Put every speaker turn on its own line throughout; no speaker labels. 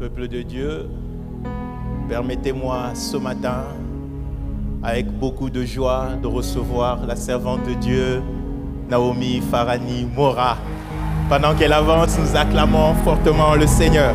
Peuple de Dieu, permettez-moi ce matin, avec beaucoup de joie, de recevoir la servante de Dieu, Naomi Farani Mora. Pendant qu'elle avance, nous acclamons fortement le Seigneur.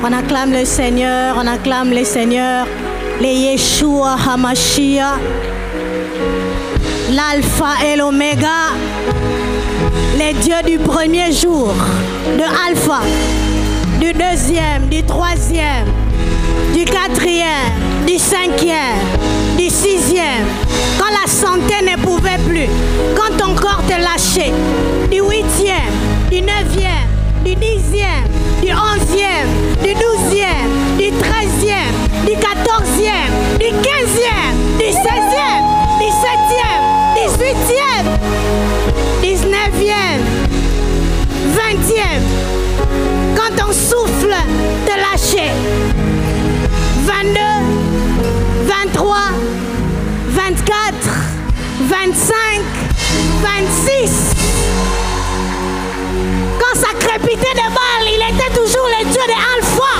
On acclame le Seigneur, on acclame le Seigneur, les Yeshua HaMashiach, l'Alpha et l'Oméga, les dieux du premier jour, de Alpha, du deuxième, du troisième, du quatrième, du cinquième, du sixième, quand la santé ne pouvait plus, quand ton corps te lâchait, du huitième, du neuvième, du dixième, du onzième, du douzième, du treizième, du quatorzième, du quinzième, du seizième, du septième, dix-huitième, dix-neuvième, vingtième, quand ton souffle te lâchait, 22, 23, 24, 25, 26. Quand ça crépitait de balles, il était toujours le Dieu de Alpha.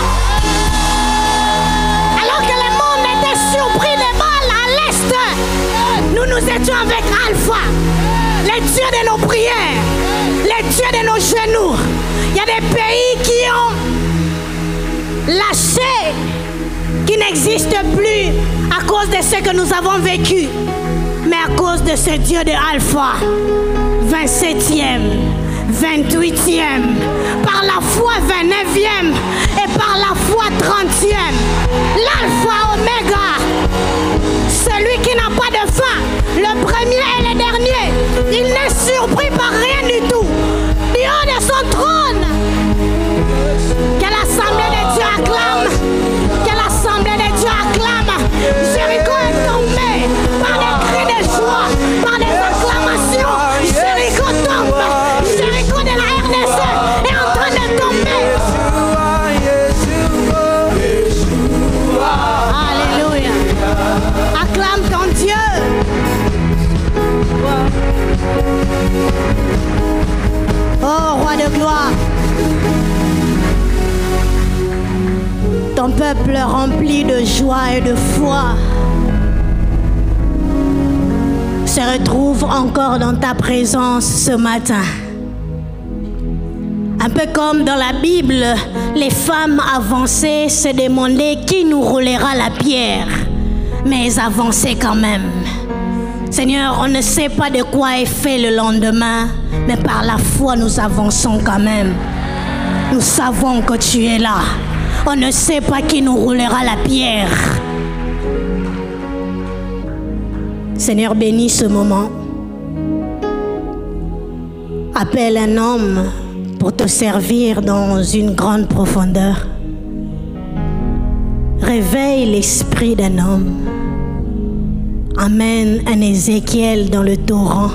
Alors que le monde était surpris de balles à l'est, nous étions avec Alpha, le Dieu de nos prières, le Dieu de nos genoux. Il y a des pays qui ont lâché, qui n'existent plus à cause de ce que nous avons vécu, mais à cause de ce Dieu de Alpha, 27e. 28e, par la foi 29e et par la foi 30e. L'Alpha Oméga, celui qui n'a pas de fin, le premier et le dernier, il n'est surpris par rien du tout. Du haut de son trône, que l'assemblée de Dieu acclame, que l'assemblée de Dieu acclame. Jéricho est tombé par des cris de joie, par des acclamations. Jéricho tombe. Jéricho de la RDC est en train de tomber. Alléluia. Acclame ton Dieu. Oh, roi de gloire. Ton peuple rempli de joie et de foi se retrouve encore dans ta présence ce matin. Un peu comme dans la Bible, les femmes avancées se demandaient qui nous roulera la pierre, mais elles avançaient quand même. Seigneur, on ne sait pas de quoi est fait le lendemain, mais par la foi nous avançons quand même. Nous savons que tu es là. On ne sait pas qui nous roulera la pierre. Seigneur, bénis ce moment. Appelle un homme pour te servir dans une grande profondeur. Réveille l'esprit d'un homme. Amène un Ézéchiel dans le torrent.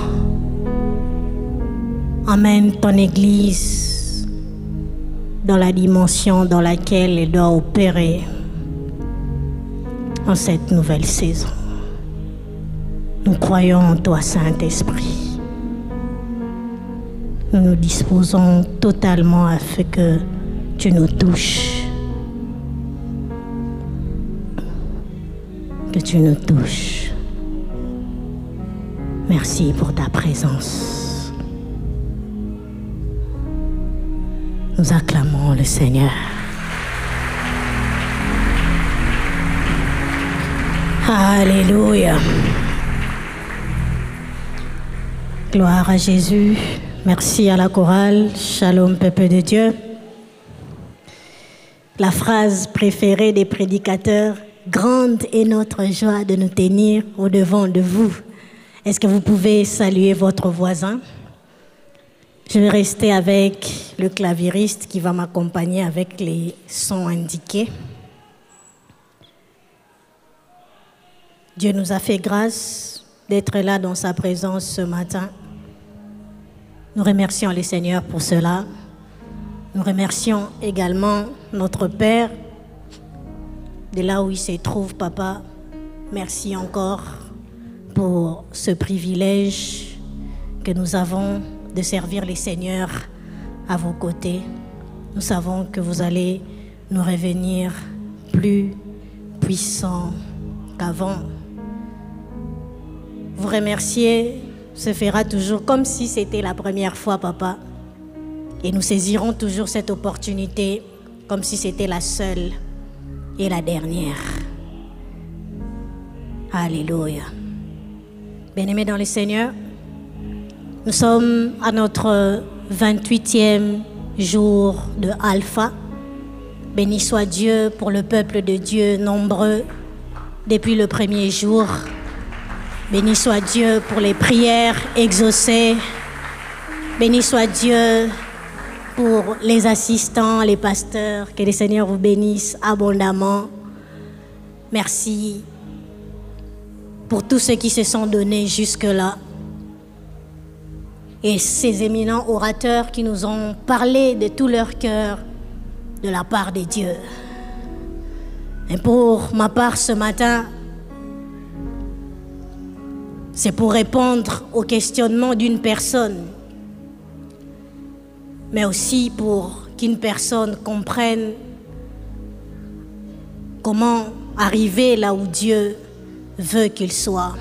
Amène ton Église dans la dimension dans laquelle elle doit opérer en cette nouvelle saison. Nous croyons en toi, Saint-Esprit. Nous nous disposons totalement à ce que tu nous touches. Que tu nous touches. Merci pour ta présence. Nous acclamons le Seigneur. Alléluia. Gloire à Jésus. Merci à la chorale. Shalom, peuple de Dieu. La phrase préférée des prédicateurs, grande est notre joie de nous tenir au-devant de vous. Est-ce que vous pouvez saluer votre voisin? Je vais rester avec le claviériste qui va m'accompagner avec les sons indiqués. Dieu nous a fait grâce d'être là dans sa présence ce matin. Nous remercions le Seigneur pour cela. Nous remercions également notre Père, de là où il se trouve, Papa. Merci encore pour ce privilège que nous avons de servir les Seigneurs à vos côtés. Nous savons que vous allez nous revenir plus puissants qu'avant. Vous remercier se fera toujours comme si c'était la première fois, Papa. Et nous saisirons toujours cette opportunité comme si c'était la seule et la dernière. Alléluia. Bien-aimés dans le Seigneur, nous sommes à notre 28e jour de Alpha. Béni soit Dieu pour le peuple de Dieu nombreux depuis le premier jour. Béni soit Dieu pour les prières exaucées. Béni soit Dieu pour les assistants, les pasteurs. Que le Seigneur vous bénisse abondamment. Merci pour tous ceux qui se sont donnés jusque-là. Et ces éminents orateurs qui nous ont parlé de tout leur cœur de la part de Dieu. Et pour ma part ce matin, c'est pour répondre au questionnement d'une personne, mais aussi pour qu'une personne comprenne comment arriver là où Dieu veut qu'il soit.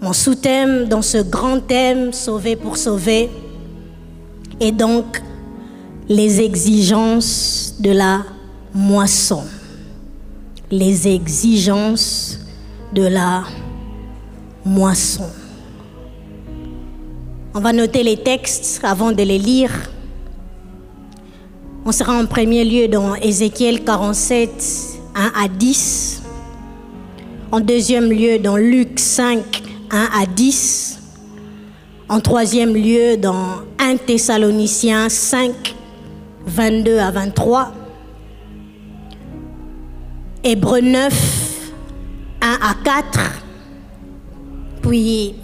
Mon sous-thème dans ce grand thème, Sauver pour sauver, est donc les exigences de la moisson. Les exigences de la moisson. On va noter les textes avant de les lire. On sera en premier lieu dans Ézéchiel 47, 1 à 10. En deuxième lieu dans Luc 5, 1 à 10. En troisième lieu dans 1 Thessaloniciens 5, 22 à 23. Hébreux 9, 1 à 4. Puis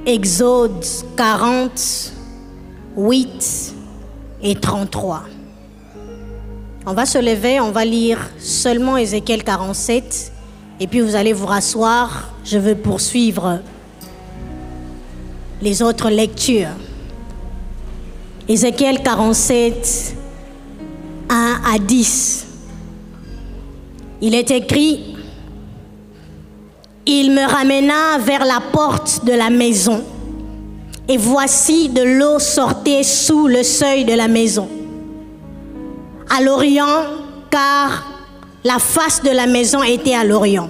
Exode 40, 8 et 33. On va se lever, on va lire seulement Ézéchiel 47 et puis vous allez vous rasseoir. Je veux poursuivre les autres lectures. Ézéchiel 47, 1 à 10. Il est écrit: il me ramena vers la porte de la maison, et voici de l'eau sortait sous le seuil de la maison, à l'orient, car la face de la maison était à l'orient.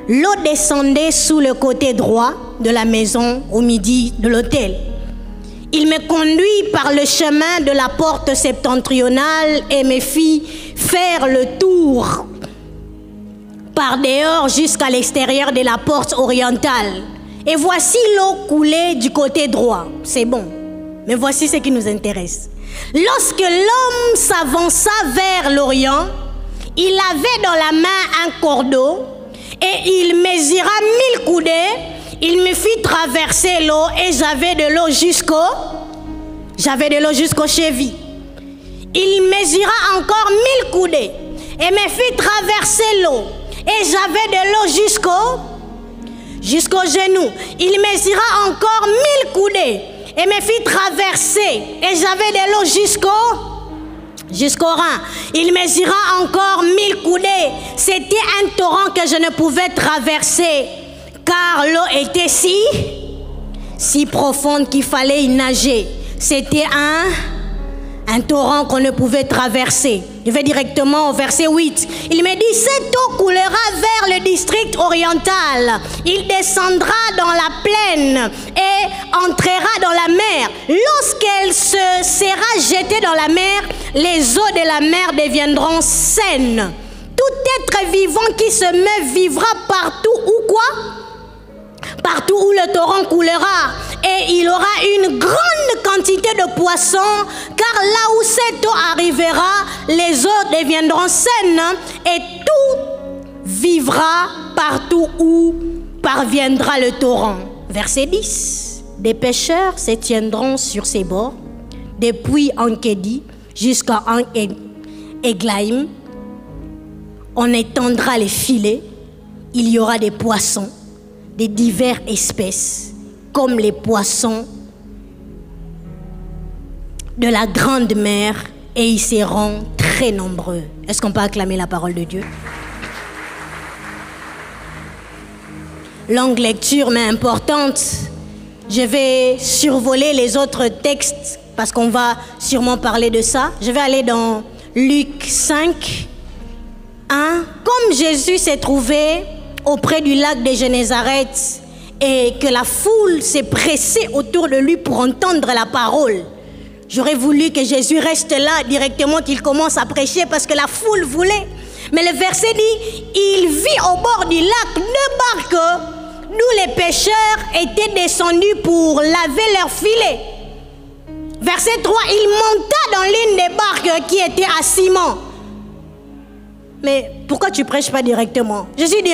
L'eau descendait sous le côté droit de la maison au midi de l'autel. Il me conduit par le chemin de la porte septentrionale et me fit faire le tour par dehors jusqu'à l'extérieur de la porte orientale. Et voici l'eau coulait du côté droit. C'est bon. Mais voici ce qui nous intéresse. Lorsque l'homme s'avança vers l'orient, il avait dans la main un cordeau et il mesura 1000 coudées. Il me fit traverser l'eau et j'avais de l'eau jusqu'aux chevilles. Il mesura encore 1000 coudées et me fit traverser l'eau. Et j'avais de l'eau jusqu'aux genoux. Il mesura encore 1000 coudées et me fit traverser. Et j'avais de l'eau jusqu'au rein. Il mesura encore 1000 coudées. C'était un torrent que je ne pouvais traverser, car l'eau était si profonde qu'il fallait y nager. C'était un torrent qu'on ne pouvait traverser. Je vais directement au verset 8. Il me dit: cette eau coulera vers le district oriental. Il descendra dans la plaine et entrera dans la mer. Lorsqu'elle se sera jetée dans la mer, les eaux de la mer deviendront saines. Tout être vivant qui se meut vivra partout où quoi? Partout où le torrent coulera. et il aura une grande quantité de poissons, car là où cette eau arrivera, les eaux deviendront saines et tout vivra partout où parviendra le torrent. Verset 10. Des pêcheurs se tiendront sur ses bords, depuis En-Kédi jusqu'à En-Eglaïm. On étendra les filets, il y aura des poissons de diverses espèces, comme les poissons de la grande mer, et ils seront très nombreux. Est-ce qu'on peut acclamer la parole de Dieu? Longue lecture mais importante. Je vais survoler les autres textes parce qu'on va sûrement parler de ça. Je vais aller dans Luc 5, 1. Comme Jésus s'est trouvé auprès du lac de Génézareth et que la foule s'est pressée autour de lui pour entendre la parole, j'aurais voulu que Jésus reste là directement, qu'il commence à prêcher parce que la foule voulait. Mais le verset dit, il vit au bord du lac 2 barques d'où les pêcheurs étaient descendus pour laver leurs filets. Verset 3, il monta dans l'une des barques qui était à Simon. Mais pourquoi tu ne prêches pas directement? Jésus dit,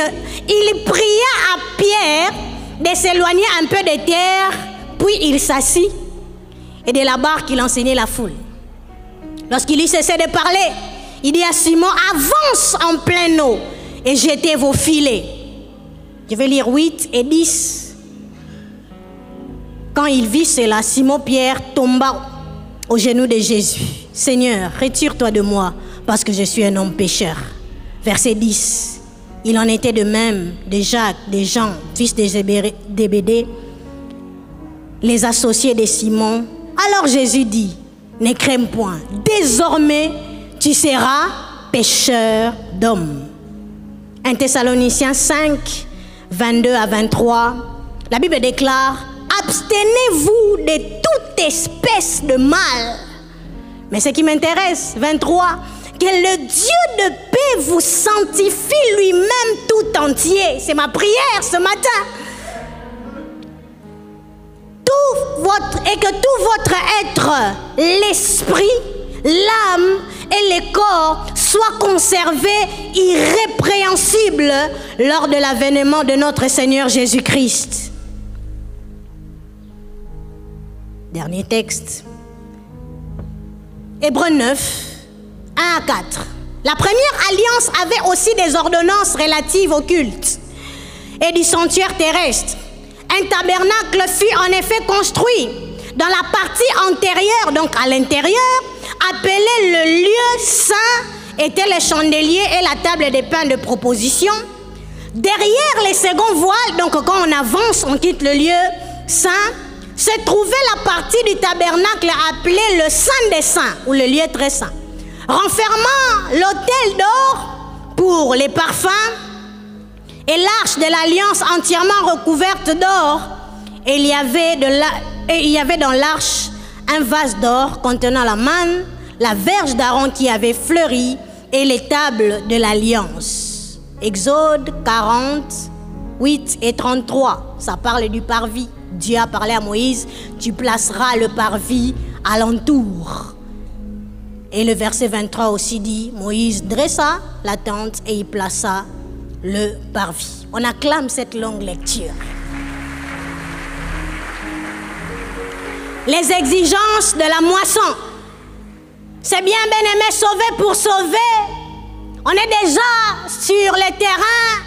il pria à Pierre de s'éloigner un peu de terre, puis il s'assit. Et de la barque, il enseignait la foule. Lorsqu'il eut cessé de parler, il dit à Simon, avance en pleine eau et jetez vos filets. Je vais lire 8 et 10. Quand il vit cela, Simon-Pierre tomba aux genoux de Jésus. Seigneur, retire-toi de moi, parce que je suis un homme pécheur. Verset 10. Il en était de même de Jacques, de Jean, fils de Zébédée, les associés de Simon. Alors Jésus dit, ne crains point, désormais tu seras pécheur d'hommes. 1 Thessaloniciens 5, 22 à 23, la Bible déclare, abstenez-vous de toute espèce de mal. Mais ce qui m'intéresse, 23, que le Dieu de paix vous sanctifie lui-même tout entier. C'est ma prière ce matin. Et que tout votre être, l'esprit, l'âme et le corps soient conservés irrépréhensibles lors de l'avènement de notre Seigneur Jésus-Christ. Dernier texte. Hébreux 9, 1 à 4. La première alliance avait aussi des ordonnances relatives au culte et du sanctuaire terrestre. Un tabernacle fut en effet construit dans la partie antérieure, donc à l'intérieur, appelé le lieu saint, étaient les chandeliers et la table des pains de proposition. Derrière les seconds voiles, donc quand on avance, on quitte le lieu saint, se trouvait la partie du tabernacle appelée le Saint des Saints, ou le lieu très saint, renfermant l'autel d'or pour les parfums et l'arche de l'alliance entièrement recouverte d'or. Et il y avait dans l'arche un vase d'or contenant la manne, la verge d'Aaron qui avait fleuri et les tables de l'alliance. Exode 40, 8 et 33, ça parle du parvis. Dieu a parlé à Moïse, tu placeras le parvis alentour. Et le verset 23 aussi dit, Moïse dressa la tente et il plaça le parvis. On acclame cette longue lecture. Les exigences de la moisson. C'est bien aimé, sauver pour sauver. On est déjà sur les terrains,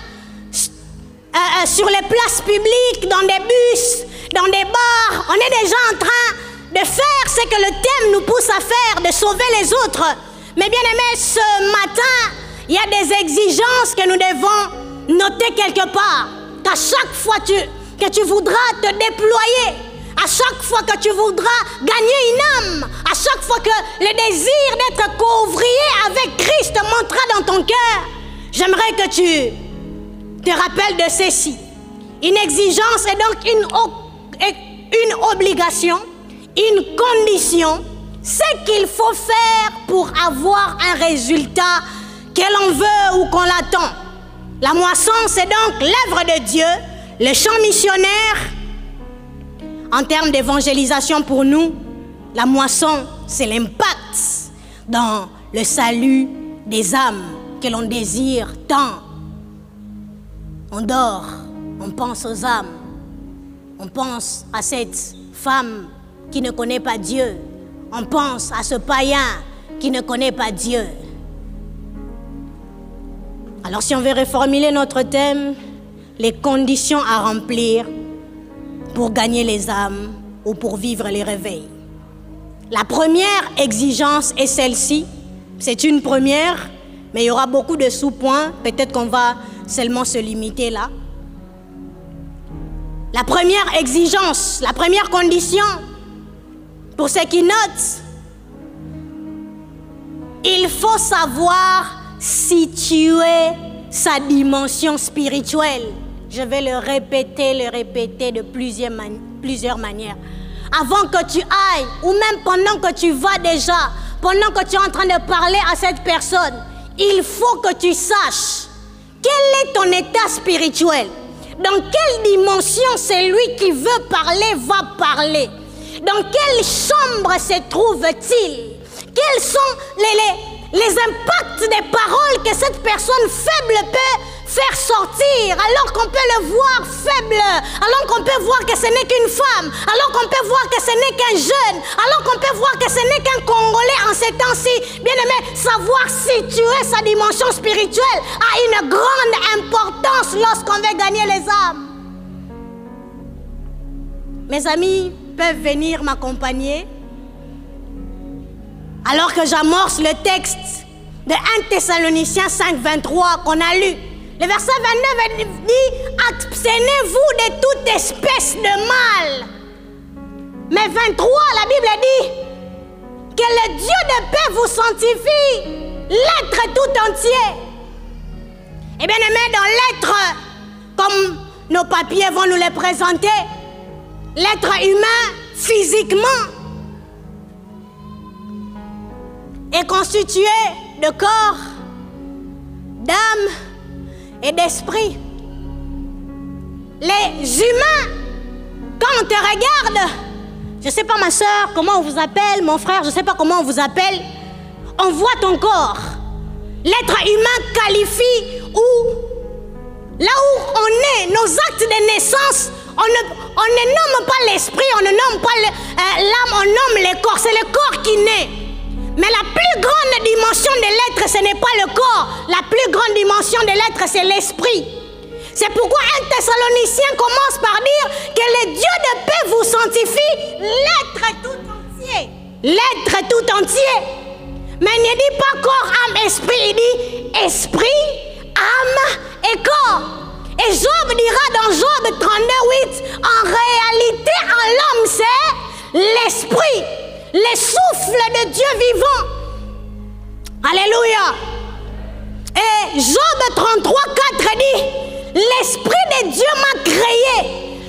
sur les places publiques, dans des bus, dans des bars. On est déjà en train de faire ce que le thème nous pousse à faire, de sauver les autres. Mais bien aimé, ce matin, il y a des exigences que nous devons noter quelque part. Qu'à chaque fois que tu voudras te déployer, à chaque fois que tu voudras gagner une âme, à chaque fois que le désir d'être co-ouvrier avec Christ montera dans ton cœur, j'aimerais que tu te rappelles de ceci. Une exigence est donc une obligation, une condition, ce qu'il faut faire pour avoir un résultat que l'on veut ou qu'on l'attend. La moisson, c'est donc l'œuvre de Dieu, le champ missionnaire. En termes d'évangélisation pour nous, la moisson, c'est l'impact dans le salut des âmes que l'on désire tant. On dort, on pense aux âmes, on pense à cette femme qui ne connaît pas Dieu, on pense à ce païen qui ne connaît pas Dieu. Alors si on veut reformuler notre thème, les conditions à remplir pour gagner les âmes ou pour vivre les réveils. La première exigence est celle-ci. C'est une première, mais il y aura beaucoup de sous-points. Peut-être qu'on va seulement se limiter là. La première exigence, la première condition, pour ceux qui notent, il faut savoir situer sa dimension spirituelle. Je vais le répéter de plusieurs manières. Avant que tu ailles, ou même pendant que tu vas déjà, pendant que tu es en train de parler à cette personne, il faut que tu saches quel est ton état spirituel. Dans quelle dimension celui qui veut parler va parler? Dans quelle chambre se trouve-t-il? Quels sont les impacts des paroles que cette personne faible peut faire sortir, alors qu'on peut le voir faible, alors qu'on peut voir que ce n'est qu'une femme, alors qu'on peut voir que ce n'est qu'un jeune, alors qu'on peut voir que ce n'est qu'un Congolais en ces temps-ci. Bien aimé, savoir situer sa dimension spirituelle a une grande importance lorsqu'on veut gagner les âmes. Mes amis peuvent venir m'accompagner alors que j'amorce le texte de 1 Thessaloniciens 5, 23 qu'on a lu. Le verset 29 dit « Abstenez-vous de toute espèce de mal ». Mais 23, la Bible dit « Que le Dieu de paix vous sanctifie, l'être tout entier ». Et bien aimé, dans l'être, comme nos papiers vont nous le présenter, l'être humain, physiquement, est constitué de corps, d'âme et d'esprit. Les humains, quand on te regarde, je ne sais pas ma soeur, comment on vous appelle, mon frère, je ne sais pas comment on vous appelle, on voit ton corps. L'être humain qualifie là où on est, nos actes de naissance, on ne nomme pas l'esprit, on ne nomme pas l'âme, on nomme le corps, c'est le corps qui naît. Mais la plus grande dimension de l'être, ce n'est pas le corps. La plus grande dimension de l'être, c'est l'esprit. C'est pourquoi 1 Thessaloniciens commence par dire que le Dieu de paix vous sanctifie l'être tout entier. L'être tout entier. Mais il ne dit pas corps, âme, esprit. Il dit esprit, âme et corps. Et Job dira dans Job 32:8, en réalité, en l'homme, c'est l'esprit. Le souffle de Dieu vivant. Alléluia. Et Job 33:4 dit, l'esprit de Dieu m'a créé.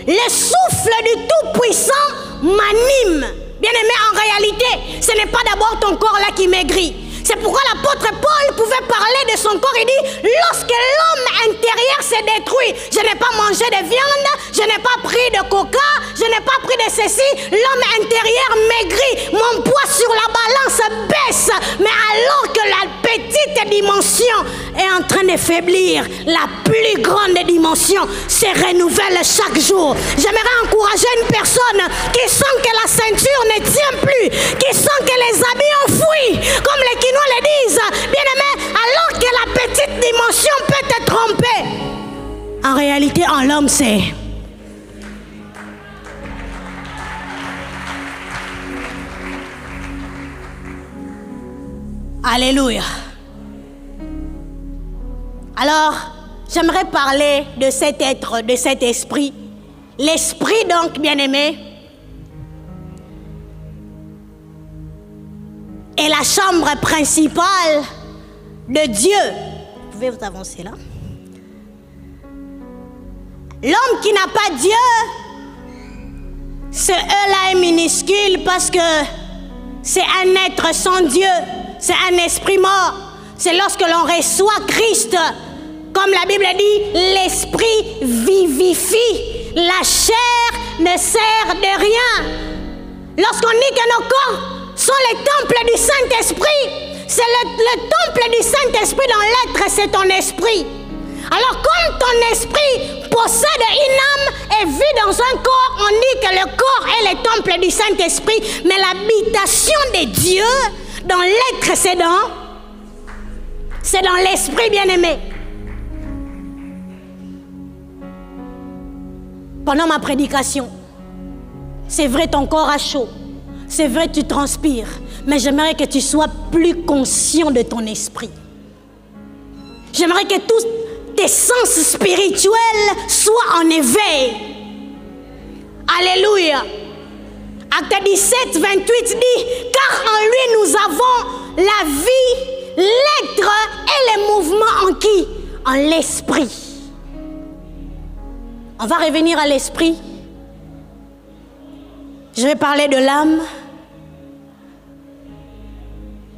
Le souffle du Tout-Puissant m'anime. Bien aimé, en réalité, ce n'est pas d'abord ton corps là qui maigrit. C'est pourquoi l'apôtre Paul pouvait parler de son corps. Il dit, lorsque l'homme intérieur s'est détruit, je n'ai pas mangé de viande, je n'ai pas pris de coca, je n'ai pas pris de ceci, l'homme intérieur maigrit, mon poids sur la balance baisse. Mais alors que la petite dimension est en train de faiblir, la plus grande dimension se renouvelle chaque jour. J'aimerais encourager une personne qui sent que la ceinture ne tient plus, qui sent que les habits ont fui, comme les Quinois le disent. Bien aimé, alors que la petite dimension peut te tromper, en réalité en l'homme c'est Alléluia. Alors, j'aimerais parler de cet être, de cet esprit. L'esprit donc, bien aimé, est la chambre principale de Dieu. Vous pouvez vous avancer là. L'homme qui n'a pas Dieu, ce E-là est minuscule parce que c'est un être sans Dieu, c'est un esprit mort. C'est lorsque l'on reçoit Christ, comme la Bible dit, l'esprit vivifie, la chair ne sert de rien. Lorsqu'on dit que nos corps sont les temples du Saint-Esprit, c'est le temple du Saint-Esprit dans l'être, c'est ton esprit. Alors comme ton esprit possède une âme et vit dans un corps, on dit que le corps est le temple du Saint-Esprit, mais l'habitation de Dieu dans l'être, c'est dans l'esprit, bien-aimé. Pendant ma prédication, c'est vrai ton corps a chaud, c'est vrai tu transpires, mais j'aimerais que tu sois plus conscient de ton esprit. J'aimerais que tous tes sens spirituels soient en éveil. Alléluia. Acte 17, 28 dit, car en lui nous avons la vie, l'être et les mouvements en qui? En l'esprit. On va revenir à l'esprit. Je vais parler de l'âme.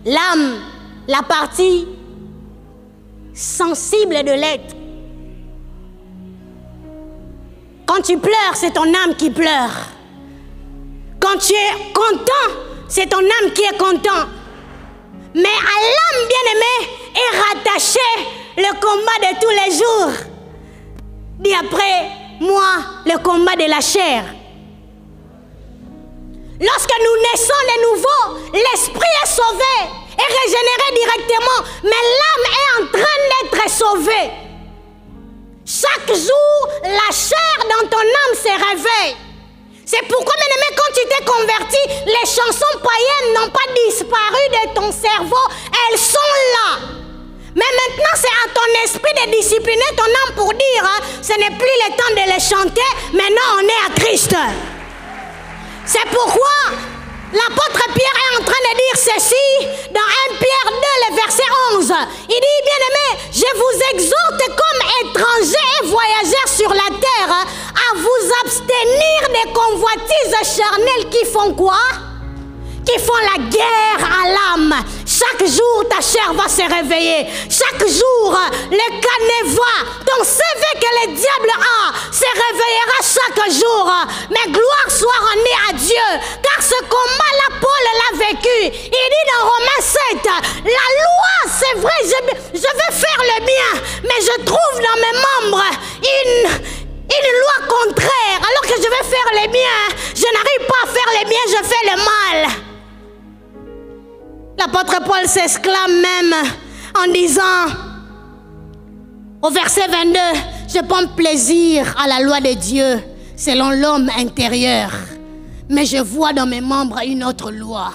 L'âme, la partie sensible de l'être. Quand tu pleures, c'est ton âme qui pleure. Quand tu es content, c'est ton âme qui est content. Mais à l'âme bien-aimée est rattaché le combat de tous les jours. Dis après moi, le combat de la chair. Lorsque nous naissons de nouveau, l'esprit est sauvé et régénéré directement, mais l'âme est en train d'être sauvée. Chaque jour, la chair dans ton âme se réveille. C'est pourquoi, bien-aimé, quand tu t'es converti, les chansons païennes n'ont pas disparu de ton cerveau, elles sont là. Mais maintenant, c'est à ton esprit de discipliner ton âme pour dire, ce n'est plus le temps de les chanter, maintenant on est à Christ. C'est pourquoi l'apôtre Pierre est en train de dire ceci dans 1 Pierre 2, le verset 11. Il dit, bien-aimés, je vous exhorte comme étrangers et voyageurs sur la terre à vous abstenir des convoitises charnelles qui font quoi? Qui font la guerre à l'âme. Chaque jour, ta chair va se réveiller. Chaque jour, le canet va. Ton CV que le diable a se réveillera chaque jour. Mais gloire soit rendue à Dieu. Car ce combat-là, Paul l'a vécu. Il dit dans Romains 7, la loi, c'est vrai, je veux faire le bien. Mais je trouve dans mes membres une loi contraire. Alors que je veux faire le bien, je n'arrive pas à faire le bien, je fais le mal. L'apôtre Paul s'exclame même en disant au verset 22, je prends plaisir à la loi de Dieu selon l'homme intérieur, mais je vois dans mes membres une autre loi,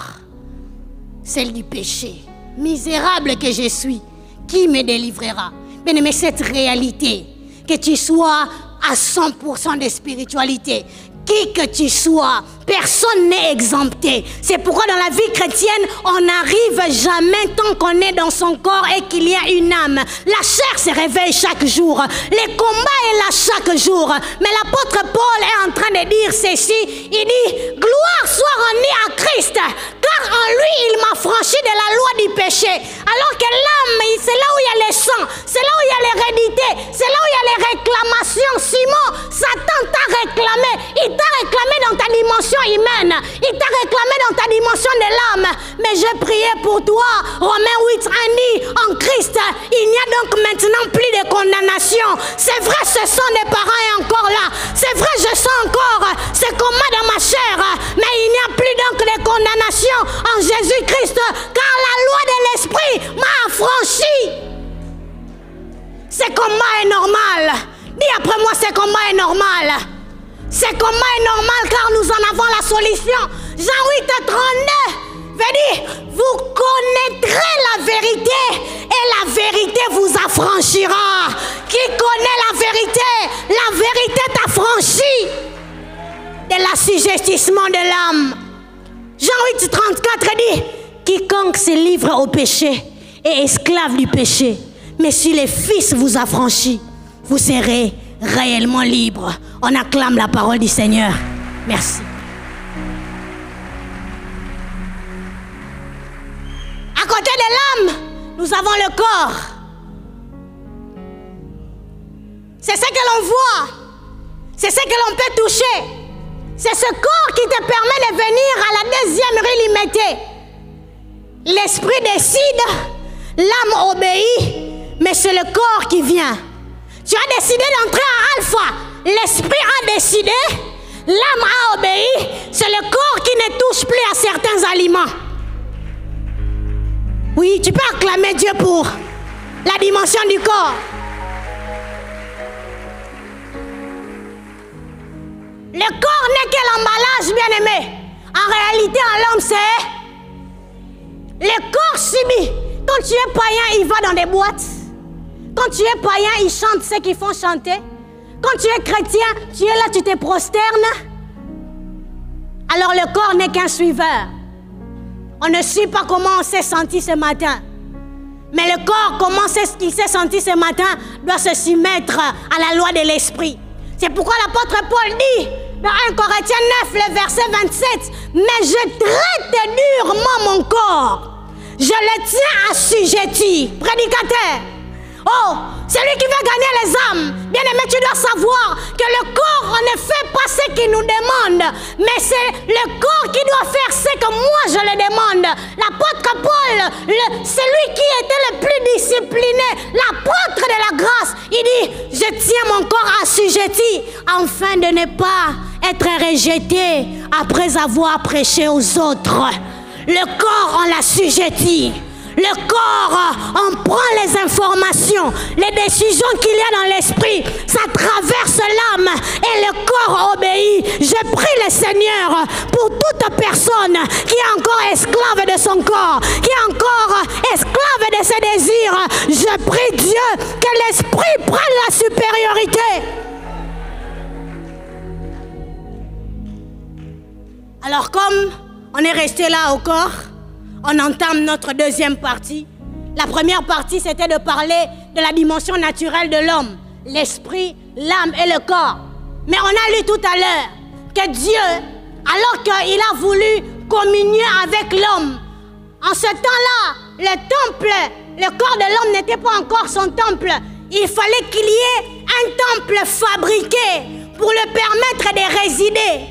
celle du péché. Misérable que je suis, qui me délivrera? Bien-aimé, cette réalité, que tu sois à 100% de spiritualité, qui que tu sois, personne n'est exempté. C'est pourquoi dans la vie chrétienne, on n'arrive jamais tant qu'on est dans son corps et qu'il y a une âme. La chair se réveille chaque jour. Les combats est là chaque jour. Mais l'apôtre Paul est en train de dire ceci. Il dit, gloire soit rendue à Christ, car en lui, il m'a franchi de la loi du péché. Alors que l'âme, c'est là où il y a le sang, c'est là où il y a l'hérédité, c'est là où il y a les réclamations. Simon, Satan t'a réclamé. Il t'a réclamé dans ta dimension humaine. Il t'a réclamé dans ta dimension de l'âme. Mais je priais pour toi. Romains 8 dit, en Christ, il n'y a donc maintenant plus de condamnation. C'est vrai, ce sang des parents est encore là. C'est vrai, je sens encore ce combat dans ma chair. Mais il n'y a plus donc de condamnation en Jésus-Christ. Car la loi de l'esprit m'a affranchi. Ce combat est normal. Dis après moi, ce combat est normal. Ce combat est normal car nous en avons la solution. Jean 8, 32 veut dire, vous connaîtrez la vérité et la vérité vous affranchira. Qui connaît la vérité t'affranchit de l'assujettissement de l'âme. Jean 8, 34 dit, quiconque se livre au péché est esclave du péché. Mais si le Fils vous affranchit, vous serez réellement libre. On acclame la parole du Seigneur. Merci. À côté de l'âme, nous avons le corps. C'est ce que l'on voit. C'est ce que l'on peut toucher. C'est ce corps qui te permet de venir à la deuxième rue limitée. L'esprit décide, l'âme obéit, mais c'est le corps qui vient. Tu as décidé d'entrer à Alpha. L'esprit a décidé, l'âme a obéi. C'est le corps qui ne touche plus à certains aliments. Oui, tu peux acclamer Dieu pour la dimension du corps. Le corps n'est que l'emballage, bien-aimé. En réalité, en l'homme, c'est... Le corps subit. Quand tu es païen, il va dans des boîtes. Quand tu es païen, il chante ce qu'ils font chanter. Quand tu es chrétien, tu es là, tu te prosternes. Alors le corps n'est qu'un suiveur. On ne suit pas comment on s'est senti ce matin. Mais le corps, comment il s'est senti ce matin, doit se soumettre à la loi de l'esprit. C'est pourquoi l'apôtre Paul dit, dans 1 Corinthiens 9, le verset 27, « Mais je traite durement mon corps. Je le tiens assujetti. » Prédicateur. Oh, celui qui veut gagner les âmes, bien aimé, tu dois savoir que le corps ne fait pas ce qu'il nous demande, mais c'est le corps qui doit faire ce que moi je le demande. L'apôtre Paul, celui qui était le plus discipliné, l'apôtre de la grâce, il dit, je tiens mon corps assujetti afin de ne pas être rejeté après avoir prêché aux autres. Le corps, on l'assujettit. Le corps, on prend les informations, les décisions qu'il y a dans l'esprit, ça traverse l'âme et le corps obéit. Je prie le Seigneur pour toute personne qui est encore esclave de son corps, qui est encore esclave de ses désirs. Je prie Dieu que l'esprit prenne la supériorité. Alors comme on est resté là au corps, on entame notre deuxième partie. La première partie, c'était de parler de la dimension naturelle de l'homme, l'esprit, l'âme et le corps. Mais on a lu tout à l'heure que Dieu, alors qu'il a voulu communier avec l'homme, en ce temps-là, le temple, le corps de l'homme n'était pas encore son temple. Il fallait qu'il y ait un temple fabriqué pour le permettre de résider.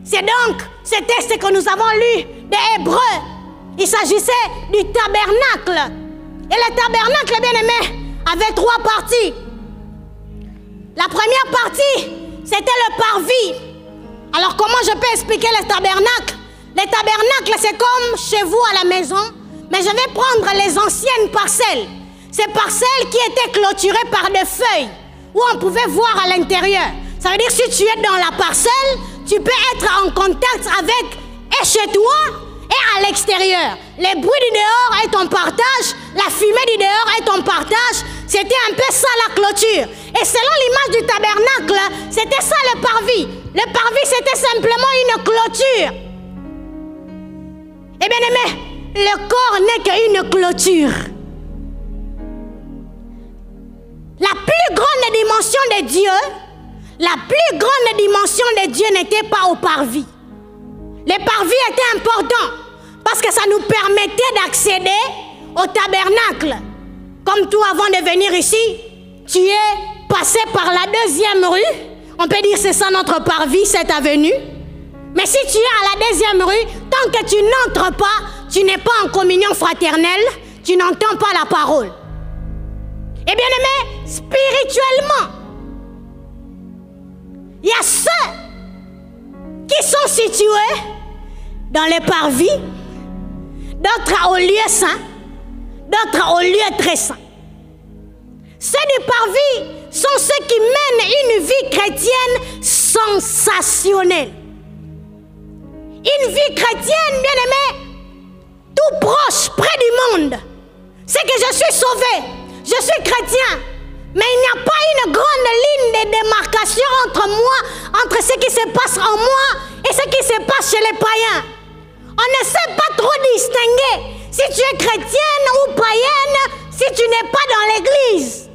C'est donc ce texte que nous avons lu des Hébreux. Il s'agissait du tabernacle. Et le tabernacle, bien aimé, avait trois parties. La première partie, c'était le parvis. Alors comment je peux expliquer le tabernacle? Le tabernacle, c'est comme chez vous à la maison, mais je vais prendre les anciennes parcelles. Ces parcelles qui étaient clôturées par des feuilles, où on pouvait voir à l'intérieur. Ça veut dire que si tu es dans la parcelle, tu peux être en contact avec et chez toi et à l'extérieur. Les bruits du dehors est ton partage, la fumée du dehors est ton partage. C'était un peu ça la clôture. Et selon l'image du tabernacle, c'était ça le parvis. Le parvis, c'était simplement une clôture. Et bien aimé, le corps n'est qu'une clôture. La plus grande dimension de Dieu, la plus grande dimension de Dieu n'était pas au parvis. Le parvis était important parce que ça nous permettait d'accéder au tabernacle. Comme toi, avant de venir ici, tu es passé par la deuxième rue. On peut dire que c'est ça notre parvis, cette avenue. Mais si tu es à la deuxième rue, tant que tu n'entres pas, tu n'es pas en communion fraternelle, tu n'entends pas la parole. Et bien aimé, spirituellement, il y a ceux qui sont situés dans les parvis, d'autres au lieu saint, d'autres au lieu très saint. Ceux du parvis sont ceux qui mènent une vie chrétienne sensationnelle. Une vie chrétienne, bien aimée, tout proche, près du monde. C'est que je suis sauvé, je suis chrétien. Mais il n'y a pas une grande ligne de démarcation entre moi, entre ce qui se passe en moi et ce qui se passe chez les païens. On ne sait pas trop distinguer si tu es chrétienne ou païenne, si tu n'es pas dans l'église.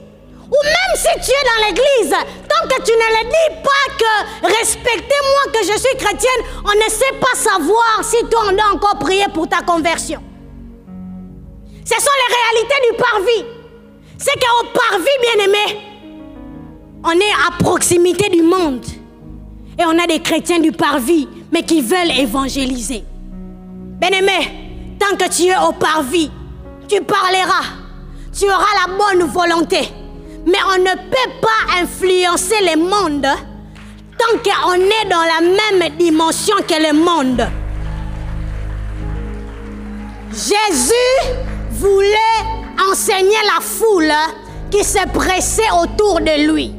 Ou même si tu es dans l'église, tant que tu ne le dis pas que respectez-moi que je suis chrétienne, on ne sait pas savoir si toi on doit encore prier pour ta conversion. Ce sont les réalités du parvis. C'est qu'au parvis, bien-aimé, on est à proximité du monde. Et on a des chrétiens du parvis, mais qui veulent évangéliser. Bien-aimé, tant que tu es au parvis, tu parleras, tu auras la bonne volonté. Mais on ne peut pas influencer le monde tant qu'on est dans la même dimension que le monde. Jésus voulait enseigner la foule qui se pressait autour de lui.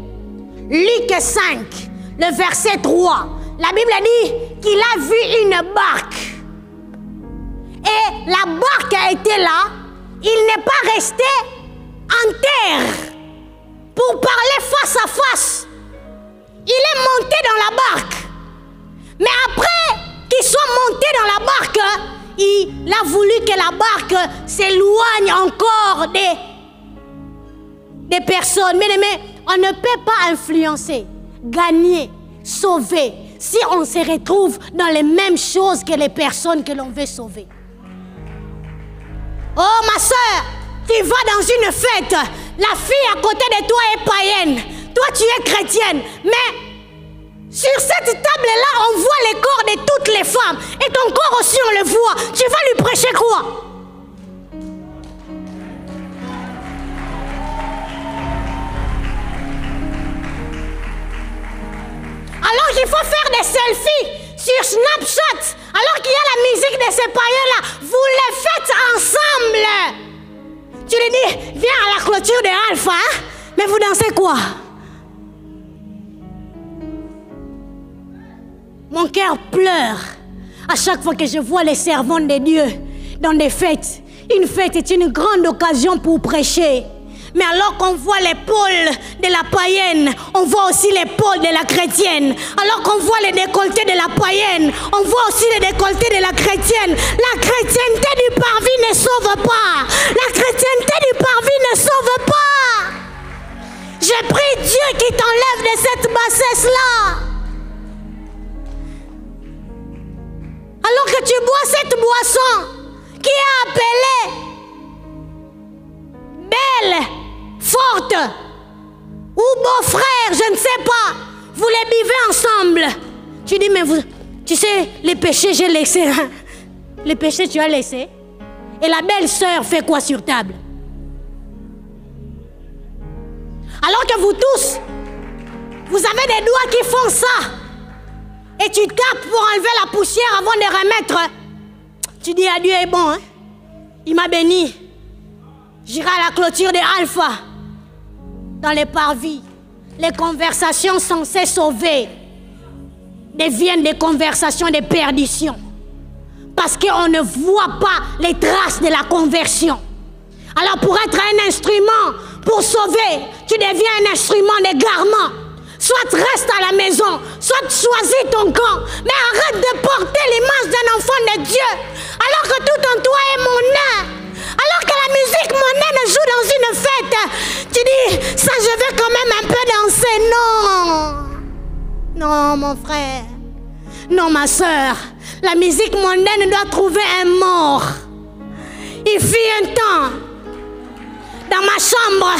Luc 5, le verset 3. La Bible dit qu'il a vu une barque. Et la barque était là. Il n'est pas resté en terre pour parler face à face. Il est monté dans la barque. Mais après qu'il soit monté dans la barque, il a voulu que la barque s'éloigne encore des personnes. Mais on ne peut pas influencer, gagner, sauver si on se retrouve dans les mêmes choses que les personnes que l'on veut sauver. Oh ma soeur, tu vas dans une fête, la fille à côté de toi est païenne, toi tu es chrétienne, mais sur cette table-là, on voit les corps de toutes les femmes, et ton corps aussi on le voit, tu vas lui prêcher quoi? Alors qu'il faut faire des selfies sur Snapchat, alors qu'il y a la musique de ces païens-là, vous les faites ensemble. Tu lui dis, viens à la clôture de Alpha, hein? Mais vous dansez quoi? Mon cœur pleure à chaque fois que je vois les servants de Dieu dans des fêtes. Une fête est une grande occasion pour prêcher. Mais alors qu'on voit l'épaule de la païenne, on voit aussi l'épaule de la chrétienne. Alors qu'on voit les décolletés de la païenne, on voit aussi les décolletés de la chrétienne. La chrétienté du parvis ne sauve pas. La chrétienté du parvis ne sauve pas. Je prie Dieu qui t'enlève de cette bassesse-là. Alors que tu bois cette boisson qui est appelée belle, forte ou beau frère, je ne sais pas, vous les buvez ensemble. Tu dis, mais vous, tu sais, les péchés j'ai laissé. Hein? Les péchés tu as laissé. Et la belle sœur fait quoi sur table? Alors que vous tous, vous avez des doigts qui font ça. Et tu tapes pour enlever la poussière avant de remettre. Tu dis, Dieu est bon, hein? Il m'a béni. J'irai à la clôture de Alpha. Dans les parvis, les conversations censées sauver deviennent des conversations de perdition. Parce qu'on ne voit pas les traces de la conversion. Alors pour être un instrument, pour sauver, tu deviens un instrument d'égarement. Soit reste à la maison, soit choisis ton camp. Mais arrête de porter l'image d'un enfant de Dieu. Alors que tout en toi est monnaie. Alors que la musique monnaie joue dans une fête. Tu dis, ça je vais quand même un peu danser. Non. Non mon frère. Non ma soeur. La musique mondaine doit trouver un mort. Il fut un temps. Dans ma chambre,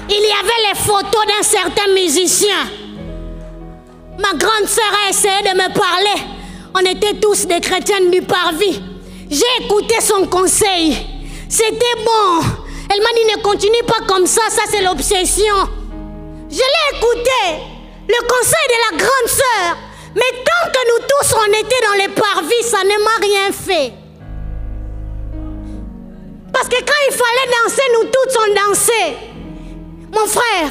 il y avait les photos d'un certain musicien. Ma grande sœur a essayé de me parler. On était tous des chrétiennes du parvis. J'ai écouté son conseil. C'était bon. Elle m'a dit ne continue pas comme ça, ça c'est l'obsession. Je l'ai écouté. Le conseil de la grande sœur. Mais tant que nous tous on était dans les parvis, ça ne m'a rien fait. Parce que quand il fallait danser, nous tous on dansait. Mon frère,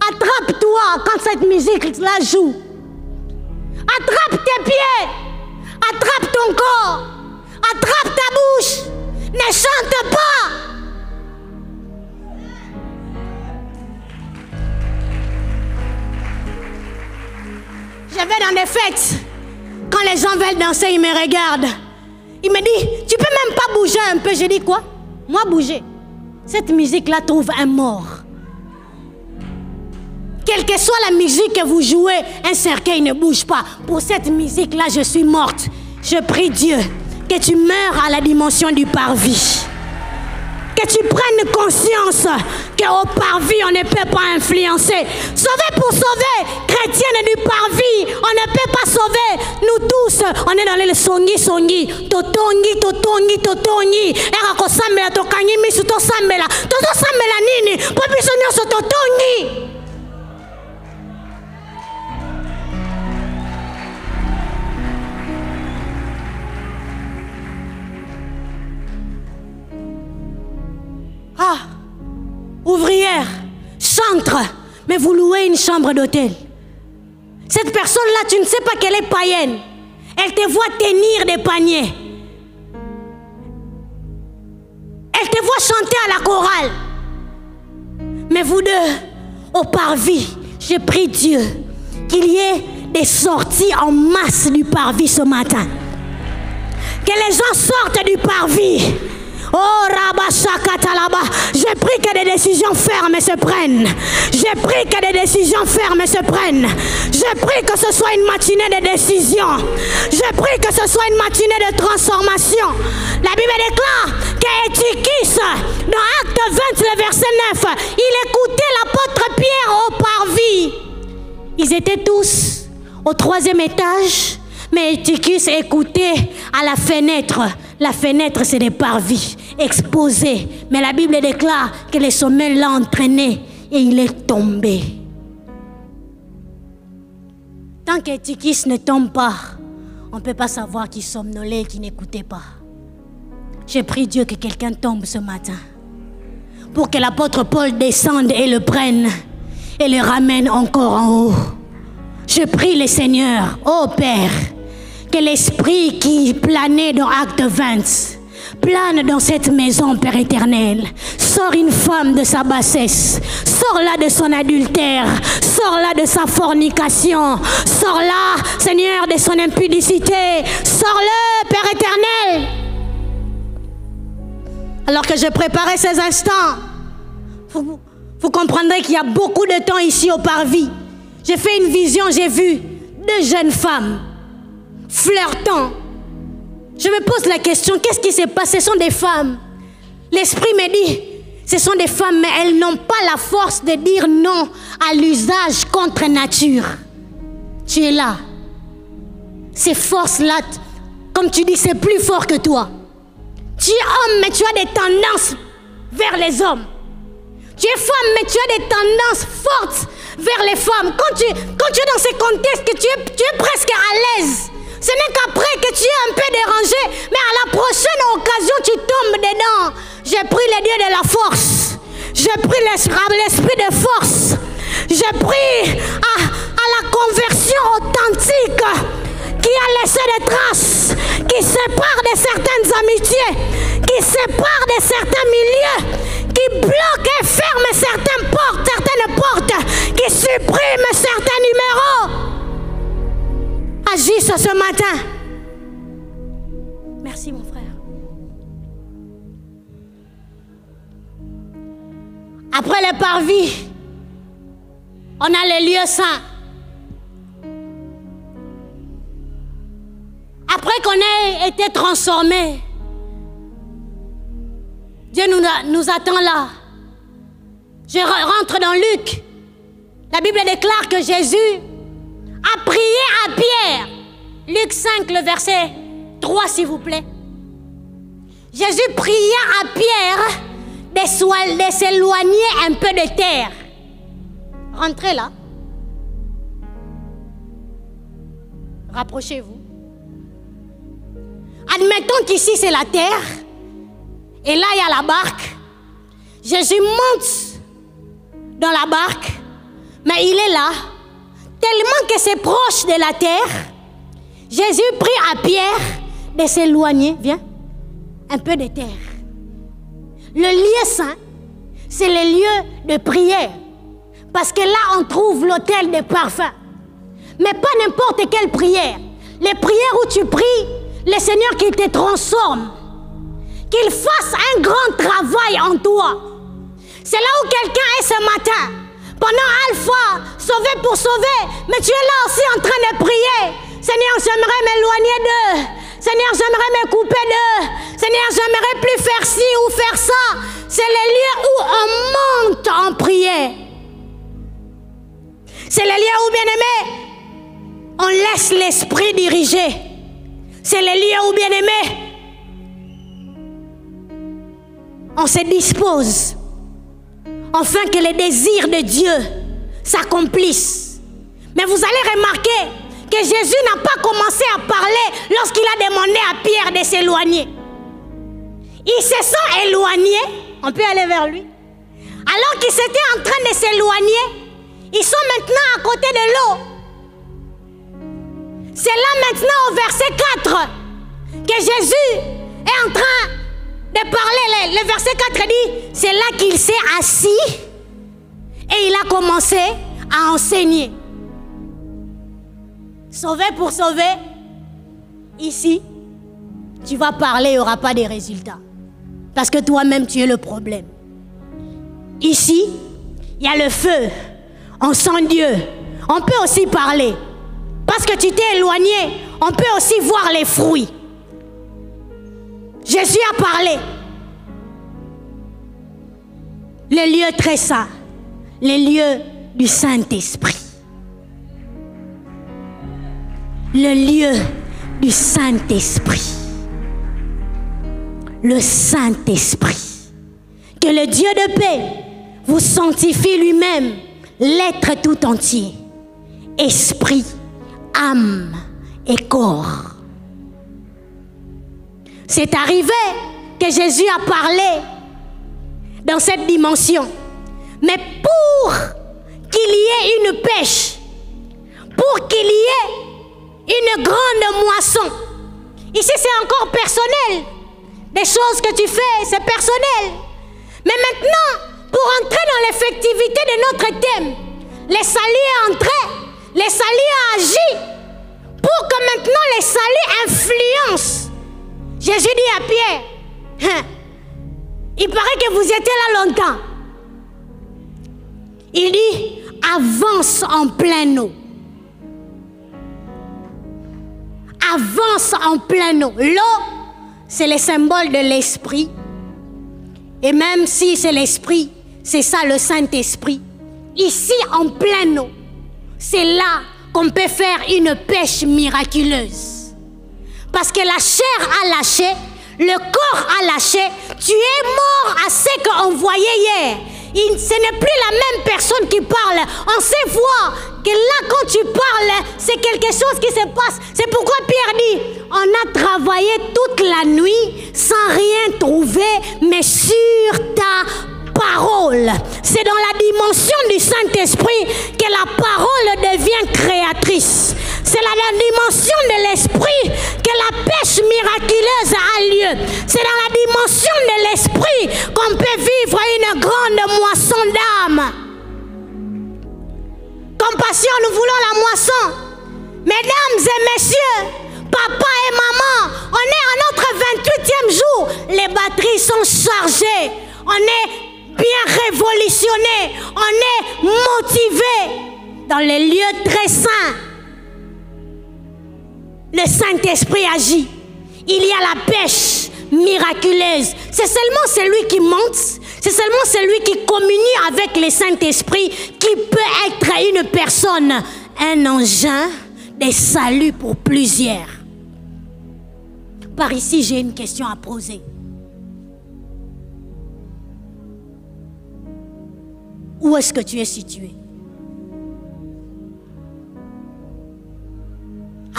attrape-toi quand cette musique-là joue. Attrape tes pieds. Attrape ton corps. Attrape ta bouche. Ne chante pas. Je vais dans des fêtes. Quand les gens veulent danser, ils me regardent. Ils me disent, tu peux même pas bouger un peu. Je dis quoi? Moi bouger. Cette musique-là trouve un mort. Quelle que soit la musique que vous jouez, un cercueil ne bouge pas. Pour cette musique-là, je suis morte. Je prie Dieu que tu meurs à la dimension du parvis. Que tu prennes conscience qu'au parvis, on ne peut pas influencer. Sauver pour sauver, chrétienne du parvis, on ne peut pas sauver. Nous tous, on est dans le songi, totongi. Eka kosamela, tokangi misu, tosamela nini, popiso nyoso totongi. Ah, ouvrière, chantre, mais vous louez une chambre d'hôtel. Cette personne-là, tu ne sais pas qu'elle est païenne. Elle te voit tenir des paniers. Elle te voit chanter à la chorale. Mais vous deux, au parvis, je prie Dieu qu'il y ait des sorties en masse du parvis ce matin. Que les gens sortent du parvis. Oh Rabashakatalaba, je prie que des décisions fermes se prennent. Je prie que des décisions fermes se prennent. Je prie que ce soit une matinée de décision. Je prie que ce soit une matinée de transformation. La Bible déclare qu'Étichus, dans Acte 20, le verset 9, il écoutait l'apôtre Pierre au parvis. Ils étaient tous au 3e étage, mais Étichus écoutait à la fenêtre. La fenêtre, c'est des parvis exposés. Mais la Bible déclare que le sommeil l'a entraîné et il est tombé. Tant qu'Étichus ne tombe pas, on ne peut pas savoir qui somnolait et qui n'écoutait pas. J'ai prié Dieu que quelqu'un tombe ce matin pour que l'apôtre Paul descende et le prenne et le ramène encore en haut. Je prie le Seigneur, ô Père, que l'esprit qui planait dans Acte 20 plane dans cette maison, Père éternel. Sors une femme de sa bassesse. Sors-la de son adultère. Sors-la de sa fornication. Sors-la, Seigneur, de son impudicité. Sors-le, Père éternel. Alors que je préparais ces instants, vous comprendrez qu'il y a beaucoup de temps ici au parvis. J'ai fait une vision, j'ai vu 2 jeunes femmes flirtant. Je me pose la question, qu'est-ce qui s'est passé? Ce sont des femmes. L'esprit me dit, ce sont des femmes, mais elles n'ont pas la force de dire non à l'usage contre nature. Tu es là. Ces forces-là, comme tu dis, c'est plus fort que toi. Tu es homme, mais tu as des tendances vers les hommes. Tu es femme, mais tu as des tendances fortes vers les femmes. Quand tu es dans ces contextes, que tu es presque à l'aise. Ce n'est qu'après que tu es un peu dérangé, mais à la prochaine occasion, tu tombes dedans. J'ai pris le Dieu de la force. J'ai pris l'esprit de force. J'ai pris à la conversion authentique qui a laissé des traces, qui sépare de certaines amitiés, qui sépare de certains milieux, qui bloque et ferme certaines portes, qui supprime certains numéros. Agisse ce matin. Merci mon frère. Après le parvis, on a les lieux saints. Après qu'on ait été transformés, Dieu nous attend là. Je rentre dans Luc. La Bible déclare que Jésus a prié à Pierre. Luc 5, le verset 3, s'il vous plaît. Jésus pria à Pierre de s'éloigner un peu de terre. Rentrez là. Rapprochez-vous. Admettons qu'ici c'est la terre. Et là il y a la barque. Jésus monte dans la barque. Mais il est là. Tellement que c'est proche de la terre. Jésus prie à Pierre de s'éloigner. Viens. Un peu de terre. Le lieu saint, c'est le lieu de prière. Parce que là on trouve l'autel de parfum. Mais pas n'importe quelle prière. Les prières où tu pries le Seigneur qui te transforme. Qu'il fasse un grand travail en toi. C'est là où quelqu'un est ce matin. Pendant Alpha, sauvé pour sauver. Mais tu es là aussi en train de prier. Seigneur, j'aimerais m'éloigner d'eux. Seigneur, j'aimerais me couper d'eux. Seigneur, j'aimerais plus faire ci ou faire ça. c'est les lieux où on monte en prière. C'est les lieux où, bien aimé, on laisse l'esprit diriger. C'est les lieux où, bien aimé, on se dispose afin que les désirs de Dieu s'accomplissent. Mais vous allez remarquer que Jésus n'a pas commencé à parler lorsqu'il a demandé à Pierre de s'éloigner. Ils se sont éloignés. On peut aller vers lui. Alors qu'ils étaient en train de s'éloigner, ils sont maintenant à côté de l'eau. C'est là maintenant au verset 4 que Jésus est en train de parler. Le verset 4 dit, c'est là qu'il s'est assis et il a commencé à enseigner. Sauver pour sauver, ici, tu vas parler, il n'y aura pas de résultats. Parce que toi-même, tu es le problème. Ici, il y a le feu. On sent Dieu. On peut aussi parler. Parce que tu t'es éloigné, on peut aussi voir les fruits. Jésus a parlé. Les lieux très saints. Les lieux du Saint-Esprit. Le lieu du Saint-Esprit. Le Saint-Esprit. Que le Dieu de paix vous sanctifie lui-même, l'être tout entier. Esprit, âme et corps. C'est arrivé que Jésus a parlé dans cette dimension. Mais pour qu'il y ait une pêche, pour qu'il y ait une grande moisson, ici c'est encore personnel. Des choses que tu fais, c'est personnel. Mais maintenant, pour entrer dans l'effectivité de notre thème, les saluts est entré, les saluts a agi, pour que maintenant les saluts influencent. Jésus dit à Pierre, il paraît que vous étiez là longtemps. Il dit, avance en pleine eau. Avance en pleine eau. L'eau, c'est le symbole de l'esprit. Et même si c'est l'esprit, c'est ça le Saint-Esprit. Ici, en pleine eau, c'est là qu'on peut faire une pêche miraculeuse. Parce que la chair a lâché, le corps a lâché, tu es mort à ce qu'on voyait hier. Ce n'est plus la même personne qui parle. On sait voir que là, quand tu parles, c'est quelque chose qui se passe. C'est pourquoi Pierre dit, on a travaillé toute la nuit sans rien trouver, mais sur ta parole. C'est dans la dimension du Saint-Esprit que la parole devient créatrice. C'est dans la dimension de l'esprit que la pêche miraculeuse a lieu. C'est dans la dimension de l'esprit qu'on peut vivre une grande moisson d'âme. Compassion, nous voulons la moisson. Mesdames et messieurs, papa et maman, on est à notre 28e jour. Les batteries sont chargées. On est bien révolutionnés. On est motivés dans les lieux très saints. Le Saint-Esprit agit. Il y a la pêche miraculeuse. C'est seulement celui qui monte, c'est seulement celui qui communie avec le Saint-Esprit qui peut être une personne, un engin de salut pour plusieurs. Par ici, j'ai une question à poser. Où est-ce que tu es situé?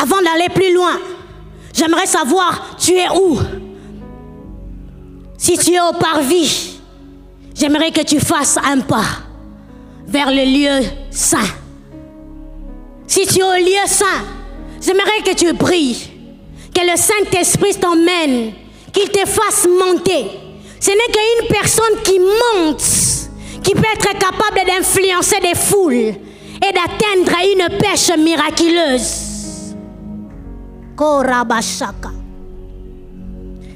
Avant d'aller plus loin, j'aimerais savoir, tu es où? Si tu es au parvis, j'aimerais que tu fasses un pas vers le lieu saint. Si tu es au lieu saint, j'aimerais que tu pries, que le Saint-Esprit t'emmène, qu'il te fasse monter. Ce n'est qu'une personne qui monte, qui peut être capable d'influencer des foules et d'atteindre une pêche miraculeuse.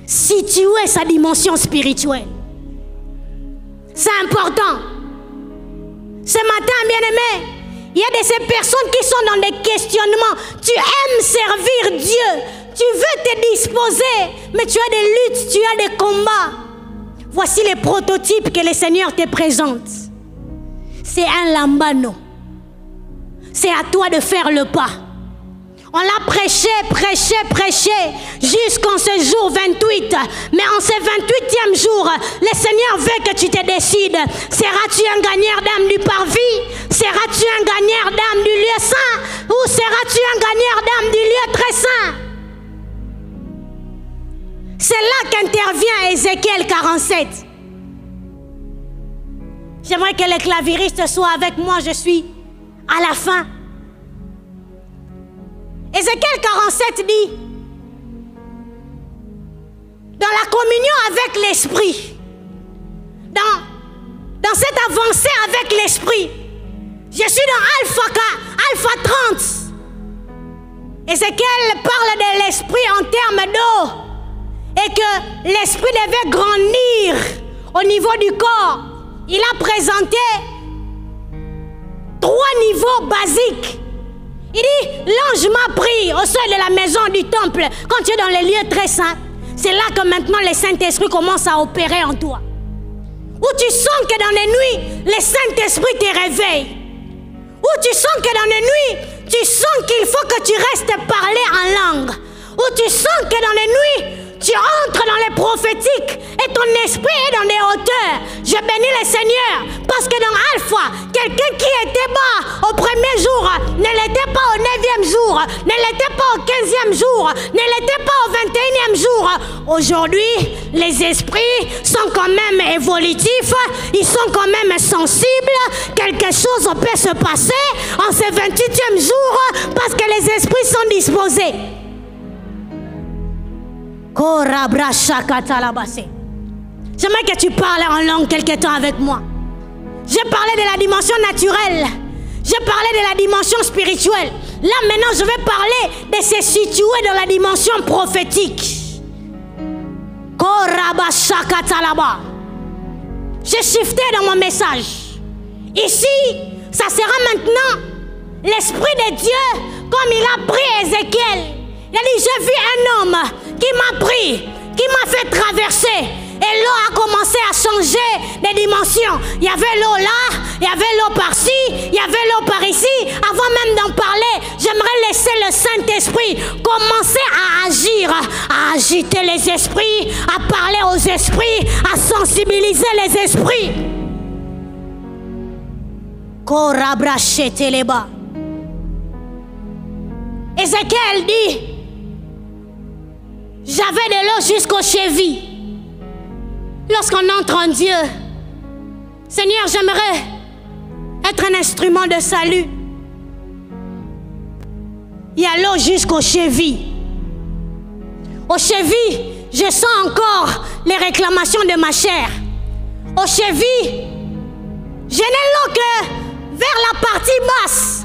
Si tu es sa dimension spirituelle, c'est important. Ce matin, bien-aimé, il y a de ces personnes qui sont dans des questionnements. Tu aimes servir Dieu, tu veux te disposer, mais tu as des luttes, tu as des combats. Voici les prototypes que le Seigneur te présente. C'est un lambano. C'est à toi de faire le pas. On l'a prêché jusqu'en ce jour 28. Mais en ce 28e jour, le Seigneur veut que tu te décides. Seras-tu un gagnant d'âme du parvis? Seras-tu un gagnant d'âme du lieu saint? Ou seras-tu un gagnant d'âme du lieu très saint? C'est là qu'intervient Ézéchiel 47. J'aimerais que les claviristes soient avec moi. Je suis à la fin. Ézéchiel 47 dit, dans la communion avec l'Esprit, dans cette avancée avec l'Esprit, je suis dans Alpha 30. Ézéchiel parle de l'Esprit en termes d'eau et que l'Esprit devait grandir au niveau du corps. Il a présenté 3 niveaux basiques. Il dit, l'ange m'a pris au seuil de la maison du temple. Quand tu es dans les lieux très saints, c'est là que maintenant le Saint-Esprit commence à opérer en toi. Où tu sens que dans les nuits, le Saint-Esprit te réveille. Où tu sens que dans les nuits, tu sens qu'il faut que tu restes parler en langue. Où tu sens que dans les nuits, tu entres dans les prophétiques et ton esprit est dans les hauteurs. Je bénis le Seigneur parce que dans Alpha, quelqu'un qui était bas au premier jour ne l'était pas au 9e jour, ne l'était pas au 15e jour, ne l'était pas au 21e jour. Aujourd'hui, les esprits sont quand même évolutifs, ils sont quand même sensibles. Quelque chose peut se passer en ce 28e jour parce que les esprits sont disposés. J'aimerais que tu parles en langue quelque temps avec moi. J'ai parlé de la dimension naturelle. J'ai parlé de la dimension spirituelle. Là maintenant je vais parler de se situer dans la dimension prophétique. J'ai shifté dans mon message. Ici, ça sera maintenant l'Esprit de Dieu comme il a pris Ézéchiel. Il a dit, j'ai vu un homme qui m'a pris, qui m'a fait traverser. Et l'eau a commencé à changer de dimension. Il y avait l'eau là, il y avait l'eau par-ci, il y avait l'eau par ici. Avant même d'en parler, j'aimerais laisser le Saint-Esprit commencer à agir, à agiter les esprits, à parler aux esprits, à sensibiliser les esprits. Ézéchiel dit, j'avais de l'eau jusqu'aux chevilles. Lorsqu'on entre en Dieu, Seigneur, j'aimerais être un instrument de salut. Il y a l'eau jusqu'aux chevilles. Aux chevilles, je sens encore les réclamations de ma chair. Aux chevilles, je n'ai l'eau que vers la partie basse.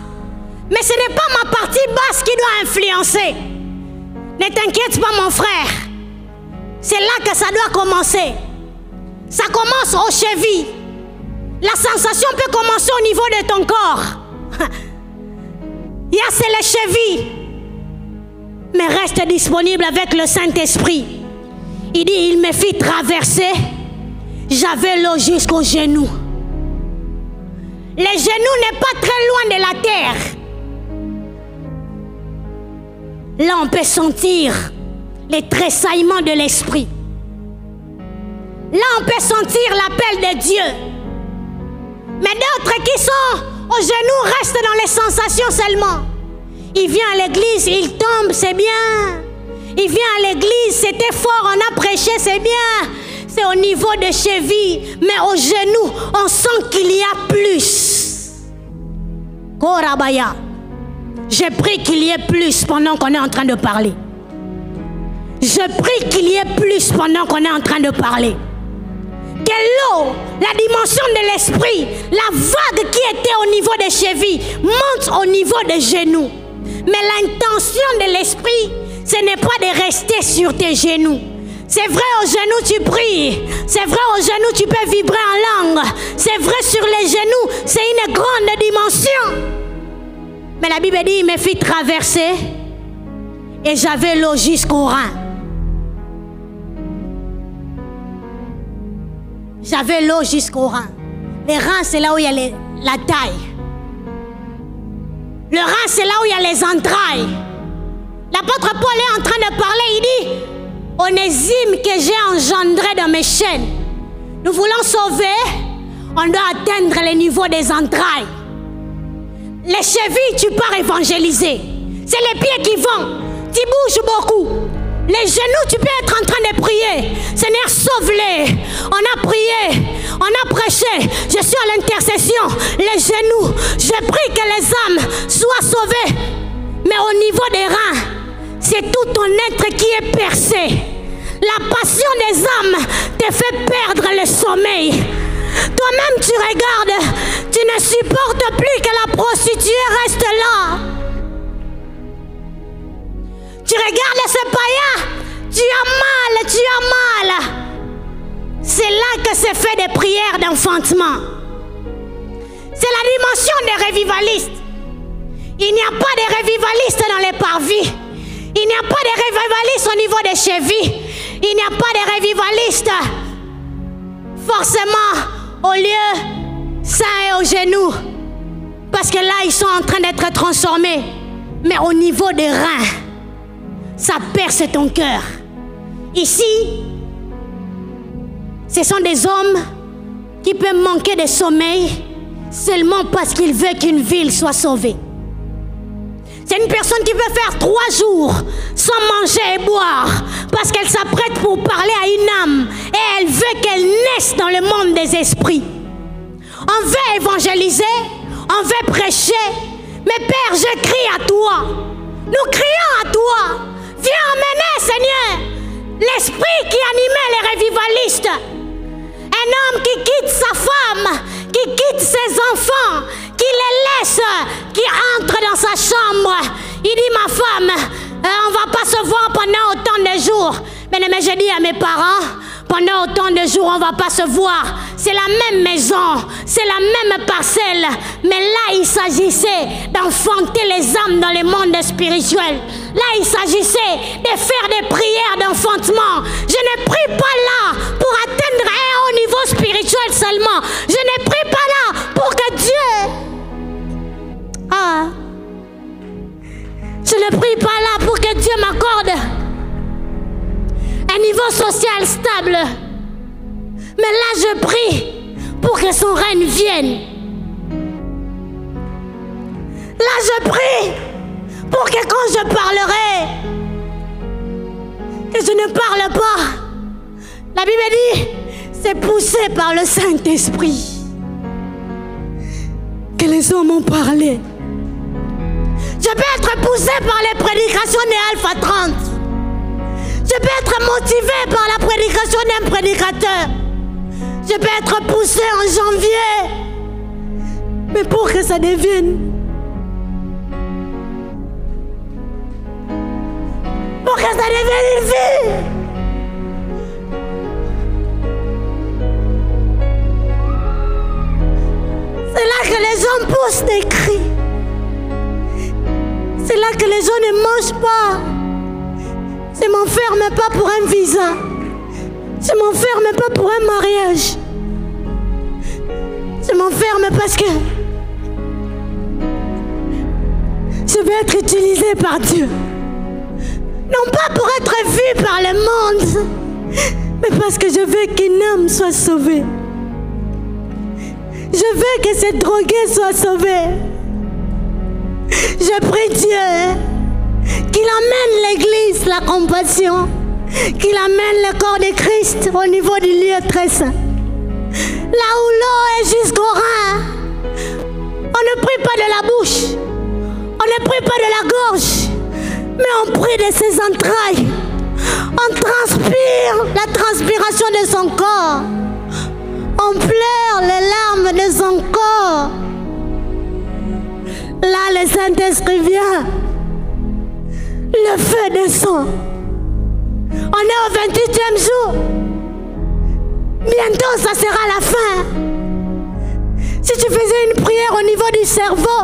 Mais ce n'est pas ma partie basse qui doit influencer. Ne t'inquiète pas mon frère. C'est là que ça doit commencer. Ça commence aux chevilles. La sensation peut commencer au niveau de ton corps. Il y a c'est les chevilles. Mais reste disponible avec le Saint-Esprit. Il dit, il me fit traverser. J'avais l'eau jusqu'aux genoux. Les genoux n'est pas très loin de la terre. Là, on peut sentir les tressaillements de l'esprit. Là, on peut sentir l'appel de Dieu. Mais d'autres qui sont aux genoux restent dans les sensations seulement. Il vient à l'église, il tombe, c'est bien. Il vient à l'église, c'était fort, on a prêché, c'est bien. C'est au niveau des chevilles. Mais aux genoux, on sent qu'il y a plus. Korabaya. Je prie qu'il y ait plus pendant qu'on est en train de parler. Je prie qu'il y ait plus pendant qu'on est en train de parler. Que l'eau, la dimension de l'esprit, la vague qui était au niveau des chevilles, monte au niveau des genoux. Mais l'intention de l'esprit, ce n'est pas de rester sur tes genoux. C'est vrai, aux genoux tu pries. C'est vrai, aux genoux tu peux vibrer en langue. C'est vrai, sur les genoux, c'est une grande dimension. Mais la Bible dit, il me fit traverser et j'avais l'eau jusqu'au rein. j'avais l'eau jusqu'aux reins. Les reins, c'est là où il y a la taille. Le rein, c'est là où il y a les entrailles. L'apôtre Paul est en train de parler, il dit, Onésime que j'ai engendré dans mes chaînes. Nous voulons sauver, on doit atteindre le niveau des entrailles. Les chevilles, tu pars évangéliser. C'est les pieds qui vont. Tu bouges beaucoup. Les genoux, tu peux être en train de prier. Seigneur, sauve-les. On a prié, on a prêché. Je suis à l'intercession. Les genoux, je prie que les âmes soient sauvées. Mais au niveau des reins, c'est tout ton être qui est percé. La passion des âmes te fait perdre le sommeil. Toi-même, tu regardes, tu ne supportes plus que la prostituée reste là. Tu regardes ce païen, tu as mal. C'est là que se fait des prières d'enfantement. C'est la dimension des revivalistes. Il n'y a pas de revivalistes dans les parvis. Il n'y a pas de revivalistes au niveau des chevilles. Il n'y a pas de revivalistes forcément au lieu saint et aux genoux. Parce que là, ils sont en train d'être transformés. Mais au niveau des reins, ça perce ton cœur. Ici, ce sont des hommes qui peuvent manquer de sommeil seulement parce qu'ils veulent qu'une ville soit sauvée. C'est une personne qui peut faire 3 jours sans manger et boire parce qu'elle s'apprête pour parler à une âme et elle veut qu'elle naisse dans le monde des esprits. On veut évangéliser, on veut prêcher, mais Père, je crie à toi. Nous crions à toi. Viens emmener, Seigneur, l'esprit qui animait les revivalistes. Un homme qui quitte sa femme, qui quitte ses enfants, qui les laisse, qui entre dans sa chambre. Il dit, ma femme, on ne va pas se voir pendant autant de jours. Mais je dis à mes parents, pendant autant de jours, on ne va pas se voir. C'est la même maison, c'est la même parcelle. Mais là, il s'agissait d'enfanter les âmes dans le monde spirituel. Là, il s'agissait de faire des prières d'enfantement. Je ne prie pas là pour atteindre un haut niveau spirituel seulement. Je ne prie pas là pour que Dieu... Je ne prie pas là pour que Dieu m'accorde un niveau social stable. Mais là, je prie pour que son règne vienne. Là, je prie pour que quand je parlerai, que je ne parle pas. La Bible dit, c'est poussé par le Saint-Esprit que les hommes ont parlé. Je peux être poussé par les prédications des Alpha 30. Je peux être motivé par la prédication d'un prédicateur. Je peux être poussé en janvier. Mais pour que ça devienne... Pour que ça devienne une vie. C'est là que les hommes poussent des cris. C'est là que les gens ne mangent pas. Je ne m'enferme pas pour un visa. Je ne m'enferme pas pour un mariage. Je m'enferme parce que je veux être utilisé par Dieu. Non pas pour être vu par le monde, mais parce que je veux qu'une âme soit sauvée. Je veux que cette droguée soit sauvée. Je prie Dieu qu'il amène l'église, la compassion, qu'il amène le corps de Christ au niveau du lieu très saint. Là où l'eau est jusqu'au rein, on ne prie pas de la bouche, on ne prie pas de la gorge, mais on prie de ses entrailles. On transpire la transpiration de son corps. On pleure les larmes de son corps. Là, le Saint-Esprit vient. Le feu descend. On est au 28e jour. Bientôt, ça sera la fin. Si tu faisais une prière au niveau du cerveau,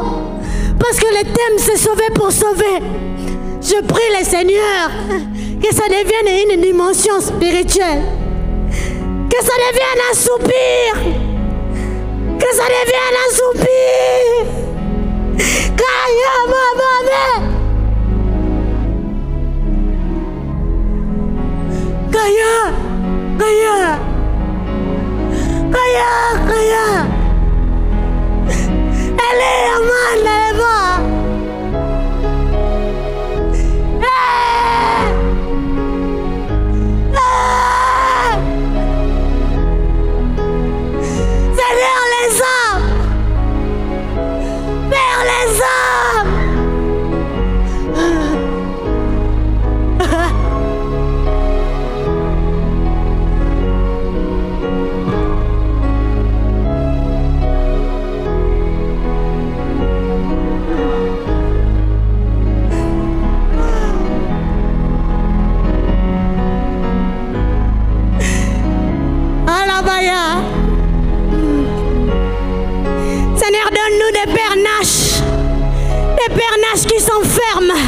parce que le thème c'est sauver pour sauver, je prie le Seigneur que ça devienne une dimension spirituelle. Que ça devienne un soupir. Que ça devienne un soupir. Kaya mama. Kaya. Kaya. Kaya. Kaya. Elle est amande, elle va. C'est vers les hommes. Vers les hommes. Alabaya. Seigneur, donne-nous des pernaches qui s'enferment,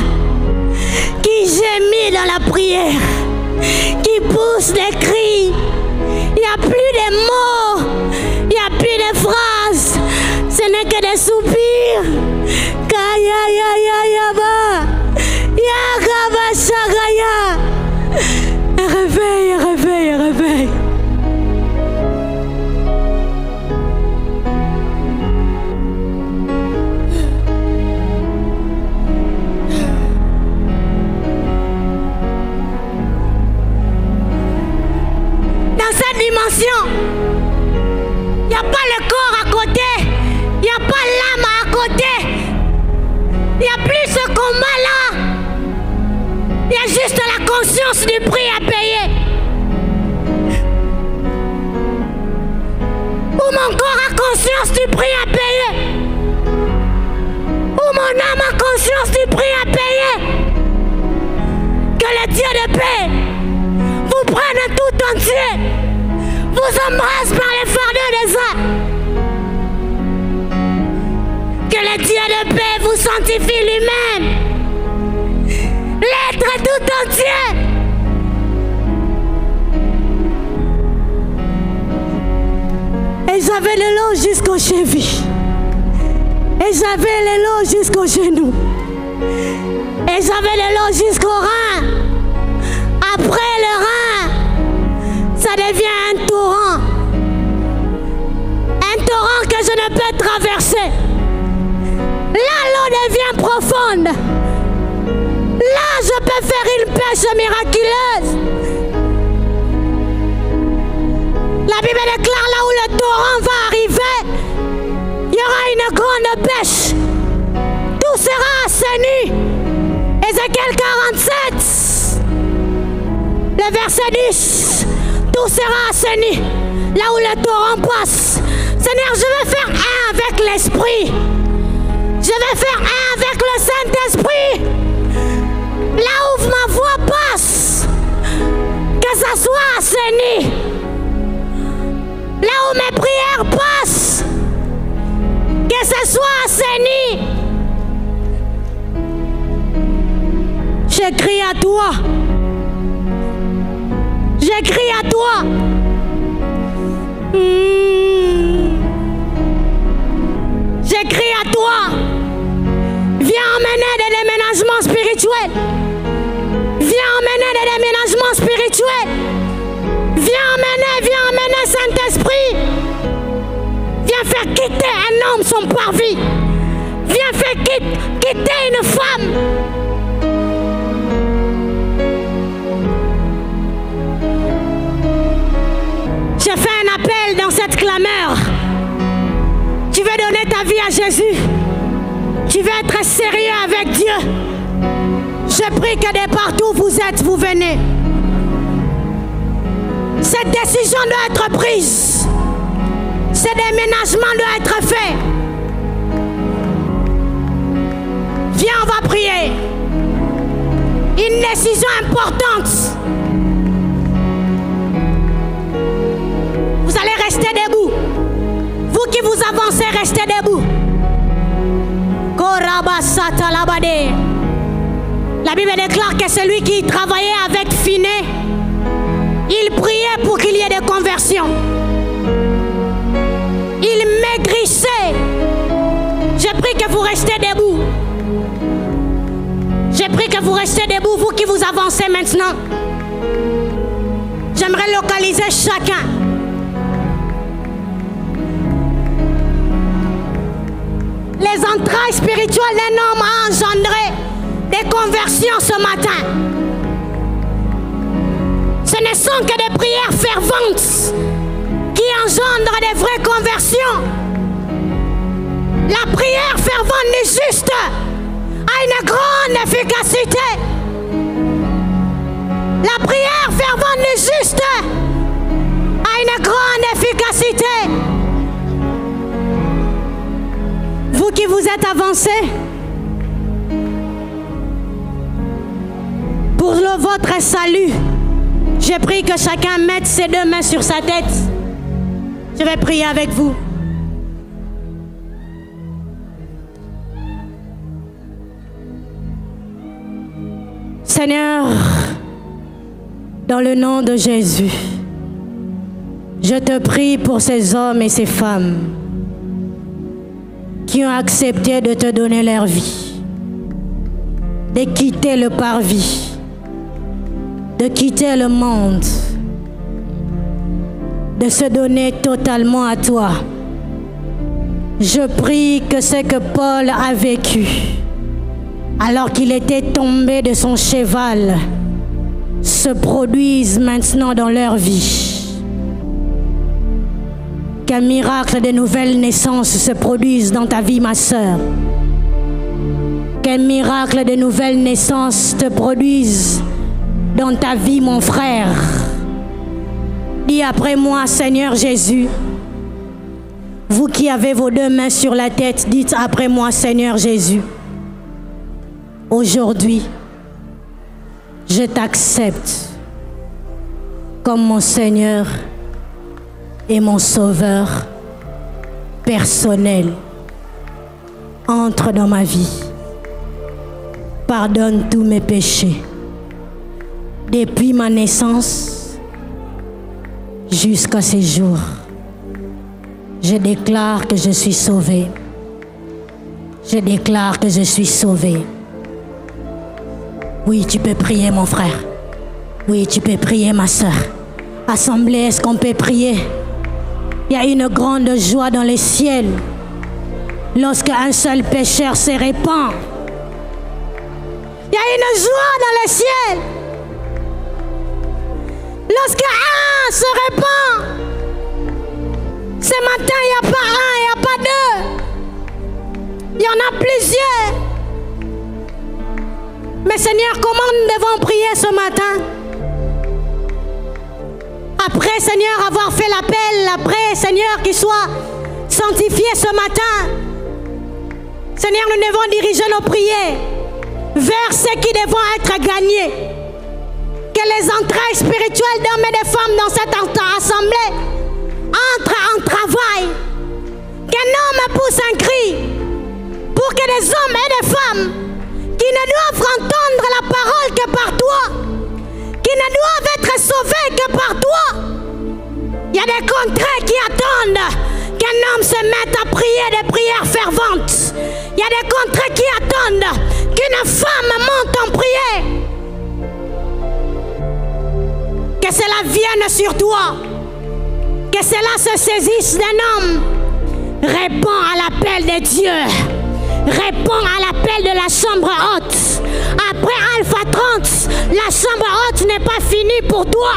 qui gémissent dans la prière, qui poussent des cris. Il n'y a plus de mots, il n'y a plus de phrases, ce n'est que des soupirs. Kaya ya ya ya ba, ya kaba shagaya. Réveille, réveille, réveille. Dimension. Il n'y a pas le corps à côté. Il n'y a pas l'âme à côté. Il n'y a plus ce combat-là. Il y a juste la conscience du prix à payer. Où mon corps a conscience du prix à payer. Où mon âme a conscience du prix à payer. Que le Dieu de paix vous prenne tout entier. Vous embrasse par les fardeaux des hommes. Que le Dieu de paix vous sanctifie lui-même. L'être tout entier. Et j'avais le long jusqu'aux chevilles. Et j'avais le long jusqu'aux genoux. Et j'avais le long jusqu'au rein. Après le rein, ça devient un torrent. Un torrent que je ne peux traverser. Là, l'eau devient profonde. Là, je peux faire une pêche miraculeuse. La Bible déclare là où le torrent va arriver, il y aura une grande pêche. Tout sera assaini. Ézéchiel 47, le verset 10. Tout sera assaini. Là où le torrent passe. Seigneur, je vais faire un avec l'Esprit. Je vais faire un avec le Saint-Esprit. Là où ma voix passe, que ça soit assaini. Là où mes prières passent, que ce soit assaini. Je crie à toi. Je crie à toi. Je crie à toi. Viens emmener des déménagements spirituels. Viens emmener des déménagements spirituels. Viens emmener Saint-Esprit. Viens faire quitter un homme son parvis. Viens faire quitter une femme. Je fais un appel dans cette clameur. Tu veux donner ta vie à Jésus. Tu veux être sérieux avec Dieu. Je prie que de partout où vous êtes, vous venez. Cette décision doit être prise. Ce déménagement doit être fait. Viens, on va prier. Une décision importante. Vous allez rester debout. Vous qui vous avancez, restez debout. La Bible déclare que celui qui travaillait avec Finet, il priait pour qu'il y ait des conversions. debout, vous qui vous avancez maintenant. J'aimerais localiser chacun. Les entrailles spirituelles d'un homme ont engendré des conversions ce matin. Ce ne sont que des prières ferventes qui engendrent des vraies conversions. La prière fervente du juste a une grande efficacité. La prière fervente du juste a une grande efficacité. Vous qui vous êtes avancés, pour votre salut, je prie que chacun mette ses deux mains sur sa tête. Je vais prier avec vous. Seigneur, dans le nom de Jésus, je te prie pour ces hommes et ces femmes qui ont accepté de te donner leur vie, de quitter le parvis, de quitter le monde, de se donner totalement à toi. Je prie que ce que Paul a vécu alors qu'il était tombé de son cheval se produise maintenant dans leur vie. Qu'un miracle de nouvelle naissance se produise dans ta vie, ma sœur. Qu'un miracle de nouvelle naissance te produise dans ta vie, mon frère. Dis après moi, Seigneur Jésus. Vous qui avez vos deux mains sur la tête, dites après moi, Seigneur Jésus. Aujourd'hui, je t'accepte comme mon Seigneur et mon Sauveur personnel. Entre dans ma vie. Pardonne tous mes péchés. Depuis ma naissance jusqu'à ce jour, je déclare que je suis sauvé. Je déclare que je suis sauvé. Oui, tu peux prier, mon frère. Oui, tu peux prier, ma soeur. Assemblée, est-ce qu'on peut prier? Il y a une grande joie dans les ciels lorsqu'un seul pécheur se répand. Il y a une joie dans les ciels lorsqu'un se répand. Ce matin, il n'y a pas un, il n'y a pas deux. Il y en a plusieurs. Mais Seigneur, comment nous devons prier ce matin? Après, Seigneur, avoir fait l'appel, après, Seigneur, qu'il soit sanctifié ce matin. Seigneur, nous devons diriger nos prières vers ceux qui devront être gagnés. Que les entrailles spirituelles d'hommes et de femmes dans cette assemblée entrent en travail. Qu'un homme pousse un cri pour que des hommes et des femmes qui ne doivent entendre la parole que par toi, qui ne doivent être sauvés que par toi. Il y a des contrées qui attendent qu'un homme se mette à prier des prières ferventes. Il y a des contrées qui attendent qu'une femme monte en prière. Que cela vienne sur toi. Que cela se saisisse d'un homme. Réponds à l'appel de Dieu. Réponds à l'appel de la chambre haute. Après Alpha 30, la chambre haute n'est pas finie pour toi.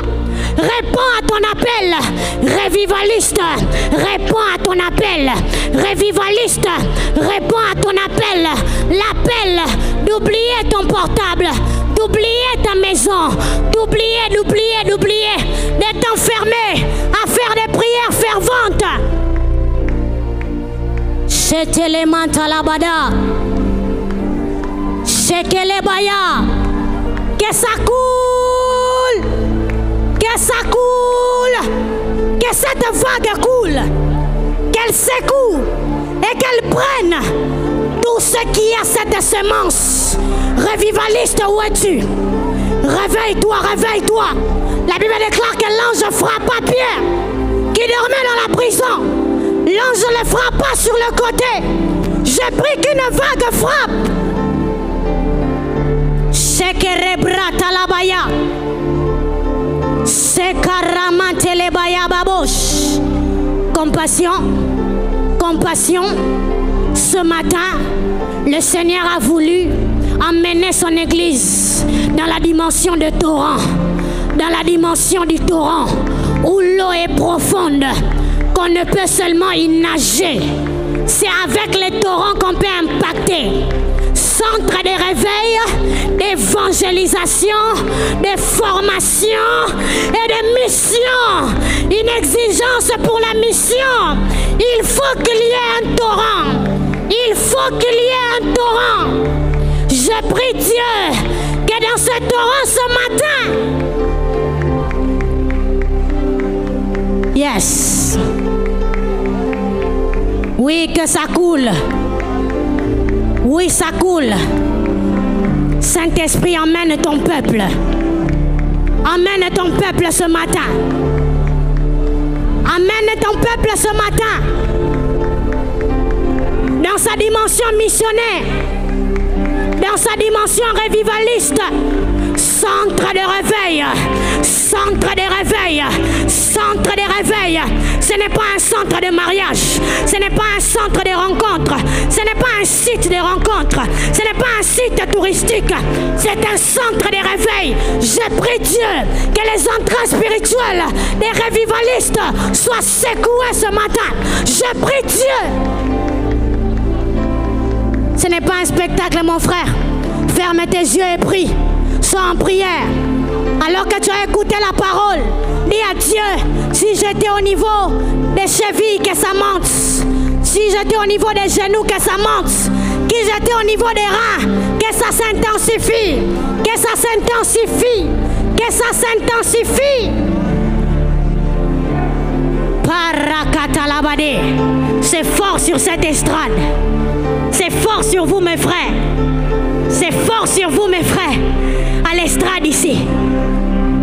Réponds à ton appel, révivaliste. Réponds à ton appel, révivaliste. Réponds à ton appel. L'appel d'oublier ton portable, d'oublier ta maison, d'oublier, de t'enfermer à faire des prières ferventes. Chetele mantalabada, shekele baya, que ça coule, que ça coule, que cette vague coule, qu'elle secoue et qu'elle prenne tout ce qui a cette semence. Revivaliste, où es-tu? Réveille-toi, réveille-toi. La Bible déclare que l'ange frappa Pierre, qui dormait dans la prison. L'ange ne le frappa sur le côté. Je prie qu'une vague frappe. Shekerebrata labaya. Sekaramante lebaya babosh. Compassion. Compassion. Ce matin, le Seigneur a voulu emmener son église dans la dimension de torrent. Dans la dimension du torrent où l'eau est profonde, qu'on ne peut seulement y nager. C'est avec les torrents qu'on peut impacter. Centre de réveil, d'évangélisation, de formation et de mission. Une exigence pour la mission. Il faut qu'il y ait un torrent. Il faut qu'il y ait un torrent. Je prie Dieu que dans ce torrent ce matin, yes, oui, que ça coule. Oui, ça coule. Saint-Esprit, emmène ton peuple. Emmène ton peuple ce matin. Emmène ton peuple ce matin. Dans sa dimension missionnaire. Dans sa dimension révivaliste. Centre de réveil. Centre de réveil. Centre de réveil. Ce n'est pas un centre de mariage. Ce n'est pas un centre de rencontre. Ce n'est pas un site de rencontre. Ce n'est pas un site touristique. C'est un centre de réveil. Je prie Dieu que les entrées spirituelles des révivalistes soient secouées ce matin. Je prie Dieu. Ce n'est pas un spectacle, mon frère. Ferme tes yeux et prie. Sois en prière. Alors que tu as écouté la parole, dis à Dieu, si j'étais au niveau des chevilles, que ça monte. Si j'étais au niveau des genoux, que ça monte. Si j'étais au niveau des reins, que ça s'intensifie. Que ça s'intensifie. Que ça s'intensifie. Parakatalabade. C'est fort sur cette estrade. C'est fort sur vous, mes frères. C'est fort sur vous, mes frères. À l'estrade ici.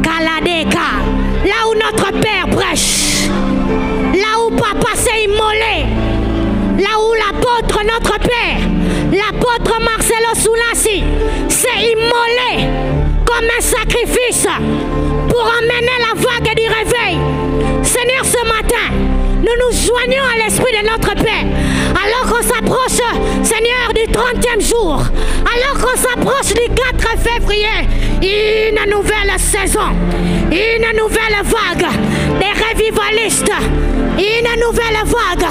Kaladeka. Là où notre Père prêche. Là où Papa s'est immolé. Là où l'apôtre, notre Père, l'apôtre Marcelo Soulassi, s'est immolé comme un sacrifice pour emmener la vague du réveil. Seigneur, ce matin, nous nous joignons à l'esprit de notre Père. Alors qu'on s'approche, Seigneur, du 30e jour, alors qu'on s'approche du 4 février, une nouvelle saison, une nouvelle vague des révivalistes, une nouvelle vague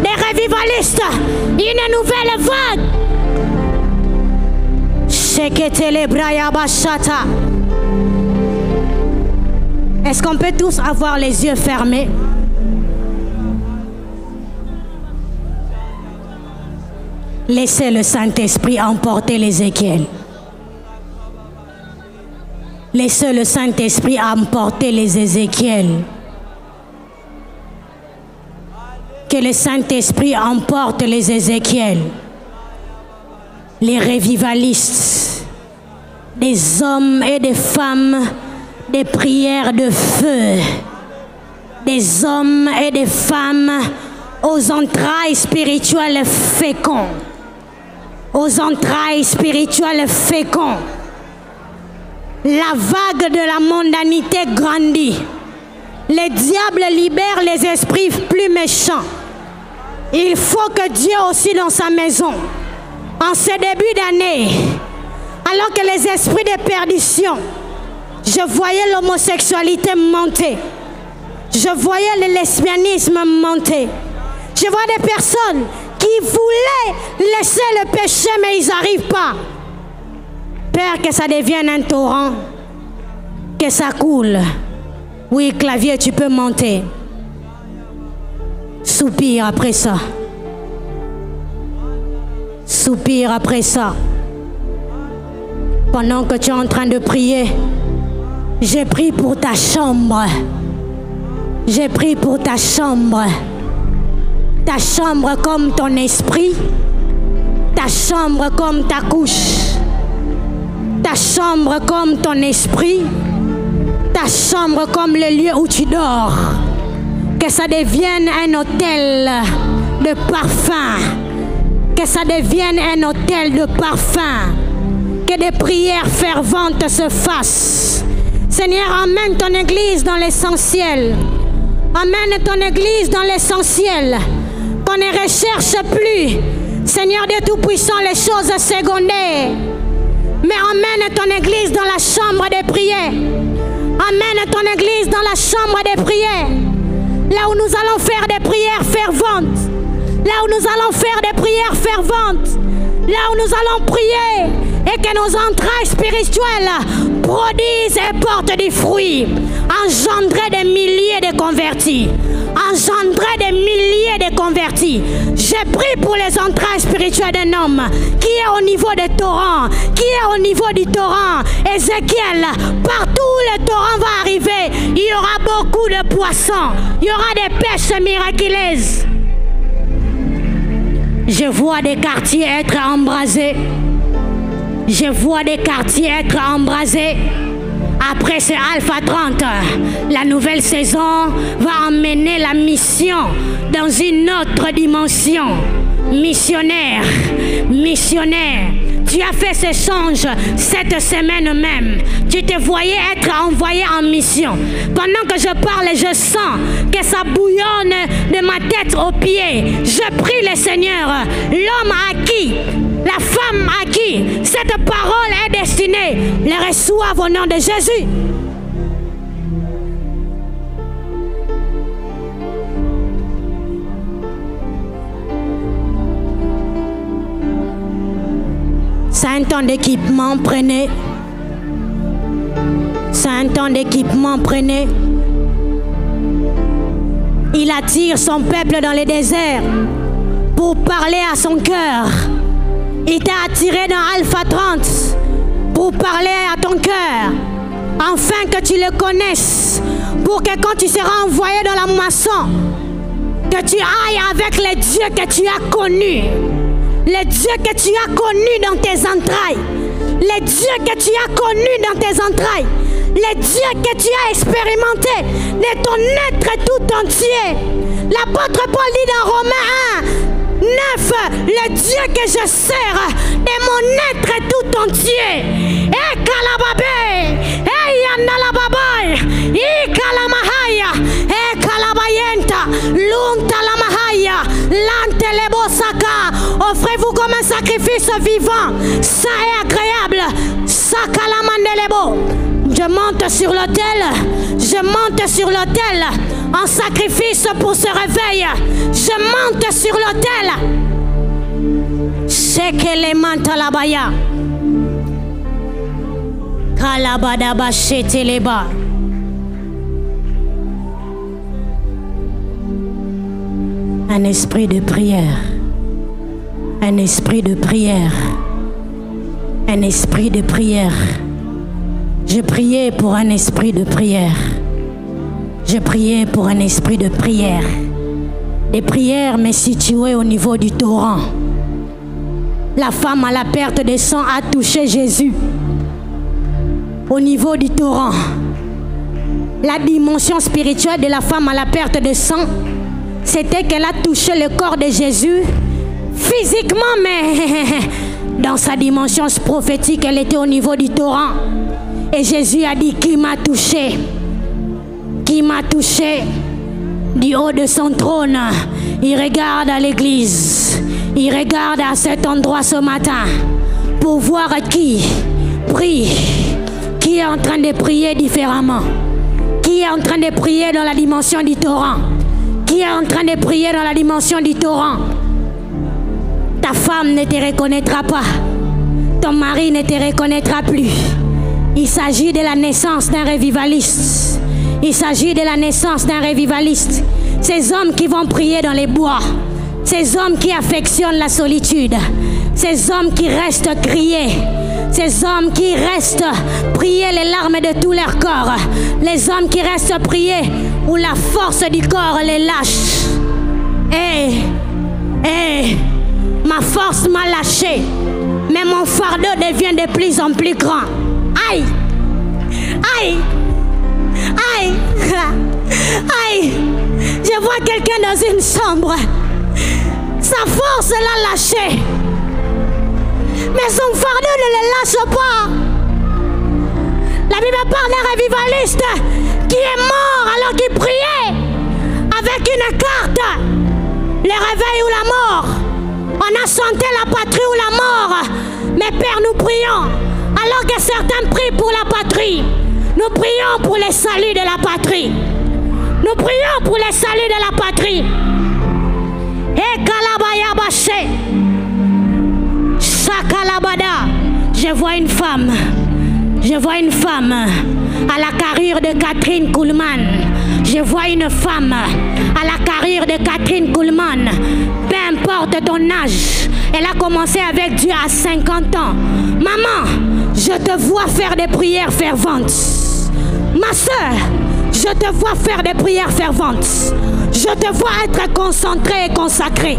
des révivalistes, une nouvelle vague. Est-ce qu'on peut tous avoir les yeux fermés? Laissez le Saint-Esprit emporter l'Ézéchiel. Laissez le Saint-Esprit emporter les Ézéchiel. Que le Saint-Esprit emporte les Ézéchiel. Les révivalistes. Des hommes et des femmes des prières de feu. Des hommes et des femmes aux entrailles spirituelles fécondes. Aux entrailles spirituelles fécondes. La vague de la mondanité grandit. Les diables libèrent les esprits plus méchants. Il faut que Dieu aussi dans sa maison, en ce début d'année, alors que les esprits de perdition, je voyais l'homosexualité monter. Je voyais le lesbianisme monter. Je vois des personnes qui voulaient laisser le péché, mais ils n'arrivent pas. Père, que ça devienne un torrent, que ça coule. Oui, clavier, tu peux monter. Soupire après ça. Soupire après ça. Pendant que tu es en train de prier, j'ai prié pour ta chambre. J'ai prié pour ta chambre. Ta chambre comme ton esprit. Ta chambre comme ta couche. Ta chambre comme ton esprit. Ta chambre comme le lieu où tu dors. Que ça devienne un hôtel de parfum. Que ça devienne un hôtel de parfum. que des prières ferventes se fassent. Seigneur, emmène ton Église dans l'essentiel. Emmène ton Église dans l'essentiel. Qu'on ne recherche plus, Seigneur Dieu Tout-Puissant, les choses secondaires. Mais emmène ton Église dans la chambre des prières. Emmène ton Église dans la chambre des prières. Là où nous allons faire des prières ferventes. Là où nous allons faire des prières ferventes. Là où nous allons prier. Et que nos entrailles spirituelles produisent et portent des fruits. Engendrer des milliers de convertis. Engendrer des milliers de convertis. Je prie pour les entrailles spirituelles d'un homme qui est au niveau des torrents, qui est au niveau du torrent. Ézéchiel, partout où le torrent va arriver, il y aura beaucoup de poissons, il y aura des pêches miraculeuses. Je vois des quartiers être embrasés. Je vois des quartiers être embrasés. Après ce Alpha 30, la nouvelle saison va emmener la mission dans une autre dimension. Missionnaire, missionnaire, tu as fait ce change cette semaine même. Tu te voyais être envoyé en mission. Pendant que je parle, je sens que ça bouillonne de ma tête aux pieds. Je prie le Seigneur, l'homme à qui, la femme à qui cette parole est destinée, les reçoive au nom de Jésus. C'est un temps d'équipement, prenez. C'est un temps d'équipement, prenez. Il attire son peuple dans les déserts pour parler à son cœur. Il t'a attiré dans Alpha 30 pour parler à ton cœur, afin que tu le connaisses, pour que quand tu seras envoyé dans la moisson, que tu ailles avec les dieux que tu as connus. Les dieux que tu as connus dans tes entrailles. Les dieux que tu as connus dans tes entrailles. Les dieux que tu as expérimentés de ton être tout entier. L'apôtre Paul dit dans Romains 1, 9, le Dieu que je sers de mon être tout entier. Et Kalababé, et Yanalababay, et Kalamahaya, et Kalabayenta, Lunta Lamahaya, Lantelebosaka. Offrez-vous comme un sacrifice vivant, saint et agréable. Sakalamandelebo. Je monte sur l'autel, je monte sur l'autel en sacrifice pour ce réveil. Je monte sur l'autel. Shekelemantalabaya. Kalabadaba sheteleba. Un esprit de prière. Un esprit de prière. Un esprit de prière. Je priais pour un esprit de prière. Je priais pour un esprit de prière. Les prières me situaient au niveau du torrent. La femme à la perte de sang a touché Jésus. Au niveau du torrent. La dimension spirituelle de la femme à la perte de sang, c'était qu'elle a touché le corps de Jésus physiquement, mais dans sa dimension prophétique, elle était au niveau du torrent. Et Jésus a dit, qui m'a touché? Qui m'a touché? Du haut de son trône, il regarde à l'église. Il regarde à cet endroit ce matin pour voir qui prie, qui est en train de prier différemment, qui est en train de prier dans la dimension du torrent, qui est en train de prier dans la dimension du torrent. Ta femme ne te reconnaîtra pas, ton mari ne te reconnaîtra plus. Il s'agit de la naissance d'un revivaliste. Il s'agit de la naissance d'un revivaliste. Ces hommes qui vont prier dans les bois, ces hommes qui affectionnent la solitude, ces hommes qui restent crier, ces hommes qui restent prier les larmes de tout leur corps, les hommes qui restent prier où la force du corps les lâche. Ma force m'a lâché, mais mon fardeau devient de plus en plus grand. Aïe, aïe, aïe, aïe. Je vois quelqu'un dans une chambre. Sa force l'a lâché. mais son fardeau ne le lâche pas. La Bible parle d'un révivaliste qui est mort alors qu'il priait avec une carte. Le réveil ou la mort. On a chanté la patrie ou la mort. Mais Père, nous prions. Alors que certains prient pour la patrie, nous prions pour le salut de la patrie. Nous prions pour le salut de la patrie. Et Kalabaya Baché. Sakalabada. Je vois une femme. Je vois une femme à la carrure de Catherine Kuhlman. Je vois une femme à la carrure de Catherine Kuhlman. Peu importe ton âge, elle a commencé avec Dieu à 50 ans. Maman, je te vois faire des prières ferventes. Ma soeur, je te vois faire des prières ferventes. Je te vois être concentré et consacré.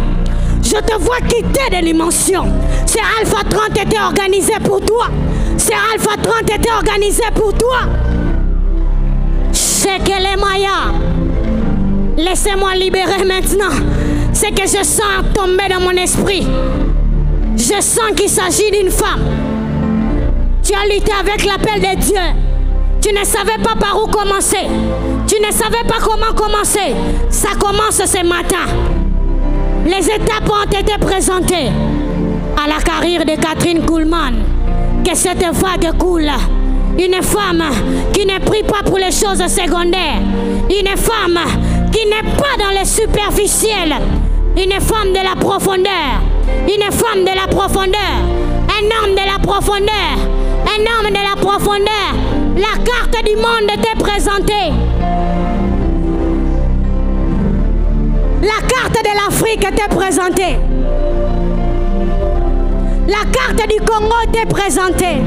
Je te vois quitter des dimensions. C'est Alpha 30 était organisé pour toi. C'est Alpha 30 était organisé pour toi. C'est que les Maya. Laissez-moi libérer maintenant. C'est que je sens tomber dans mon esprit. Je sens qu'il s'agit d'une femme. Tu as lutté avec l'appel de Dieu. Tu ne savais pas par où commencer. Tu ne savais pas comment commencer. Ça commence ce matin. Les étapes ont été présentées à la carrière de Catherine Kuhlman. Que cette vague coule. Une femme qui ne prie pas pour les choses secondaires. Une femme qui n'est pas dans le superficiel. Une femme de la profondeur. Une femme de la profondeur. Un homme de la profondeur. Un homme de la profondeur. La carte du monde était présentée. La carte de l'Afrique était présentée. La carte du Congo était présentée.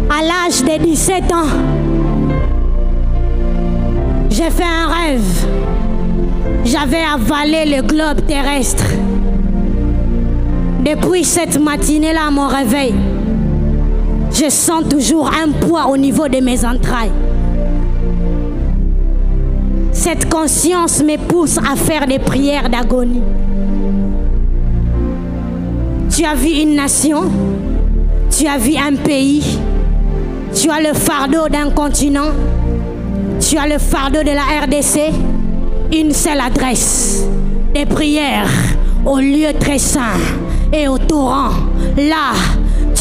À l'âge de 17 ans, j'ai fait un rêve. J'avais avalé le globe terrestre. Depuis cette matinée-là, à mon réveil, je sens toujours un poids au niveau de mes entrailles. Cette conscience me pousse à faire des prières d'agonie. Tu as vu une nation, tu as vu un pays, tu as le fardeau d'un continent, tu as le fardeau de la RDC, une seule adresse, des prières au lieu très saint et au torrent. Là,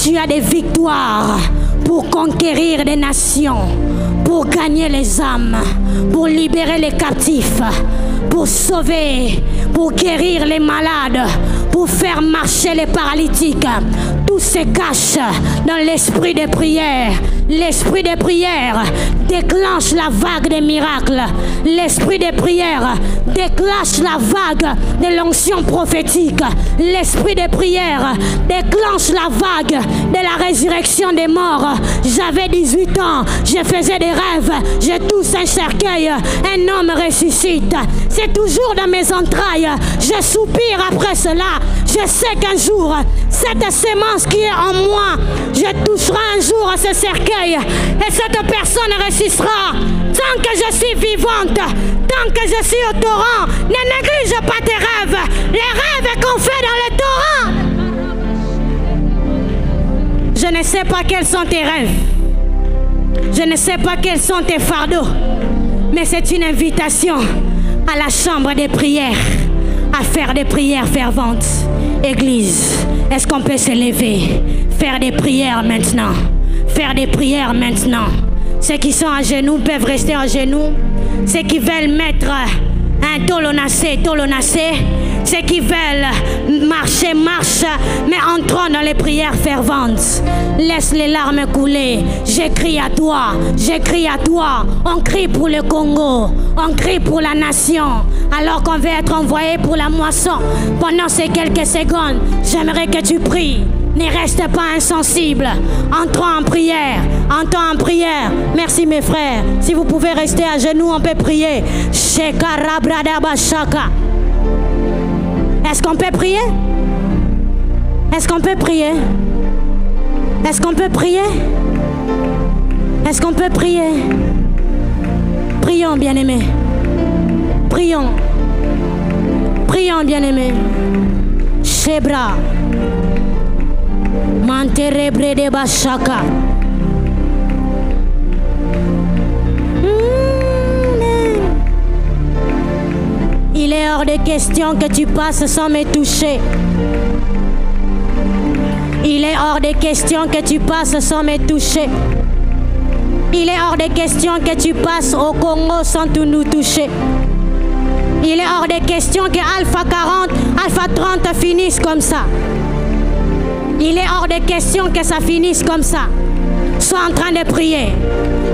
tu as des victoires pour conquérir des nations, pour gagner les âmes, pour libérer les captifs, pour sauver, pour guérir les malades, pour faire marcher les paralytiques. Tout se cache dans l'esprit de prière. L'esprit de prière déclenche la vague des miracles. L'esprit de prière déclenche la vague de l'onction prophétique. L'esprit de prière déclenche la vague de la résurrection des morts. J'avais 18 ans, je faisais des rêves, je touche un cercueil, un homme ressuscite. C'est toujours dans mes entrailles. Je soupire après cela. Je sais qu'un jour, cette sémence qui est en moi, je toucherai un jour à ce cercueil et cette personne ressuscitera. Tant que je suis vivante, tant que je suis au torrent, ne néglige pas tes rêves. Les rêves qu'on fait dans le torrent. Je ne sais pas quels sont tes rêves. Je ne sais pas quels sont tes fardeaux. Mais c'est une invitation à la chambre des prières, à faire des prières ferventes. Église, est-ce qu'on peut se lever, faire des prières maintenant? Faire des prières maintenant. Ceux qui sont à genoux peuvent rester à genoux. Ceux qui veulent mettre un tolonacé. Ceux qui veulent marcher, marche, mais entrons dans les prières ferventes. Laisse les larmes couler. J'écris à toi, j'écris à toi. On crie pour le Congo, on crie pour la nation. Alors qu'on veut être envoyé pour la moisson. Pendant ces quelques secondes, j'aimerais que tu pries. Ne reste pas insensible. Entrons en prière. Entrons en prière. Merci mes frères. Si vous pouvez rester à genoux, on peut prier. Est-ce qu'on peut prier? Est-ce qu'on peut prier? Est-ce qu'on peut prier? Est-ce qu'on peut prier? Prions, bien-aimés. Prions. Prions, bien-aimés. Shebra. Manterebre de Bashaka. Il est hors de question que tu passes sans me toucher. Il est hors de question que tu passes sans me toucher. Il est hors de question que tu passes au Congo sans nous toucher. Il est hors de question que Alpha 40, Alpha 30 finissent comme ça. Il est hors de question que ça finisse comme ça. Sois en train de prier.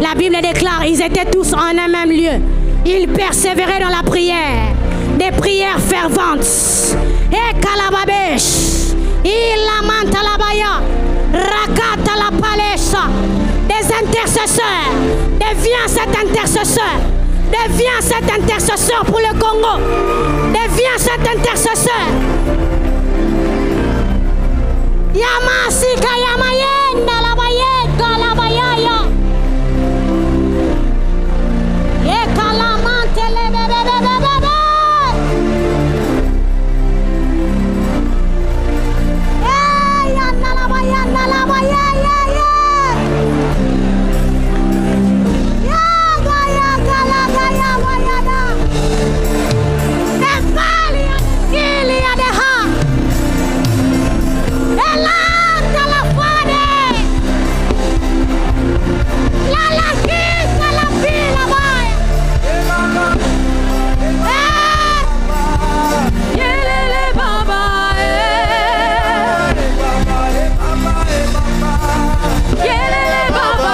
La Bible déclare, ils étaient tous en un même lieu. Ils persévéraient dans la prière. Des prières ferventes. Et Kalababesh. Il lamente la baya. Rakata la palesa. Des intercesseurs. Deviens cet intercesseur. Deviens cet intercesseur pour le Congo. Deviens cet intercesseur. Yamasika Yamayenda la bayeka la bayaya. Ekalamante le bebe. Yanda la bayanda la bayaya. Yaga la gaya bayada. Efali ili adeha. Elanda la fade. La kita la pila baya. Yelele baba. Yelele baba.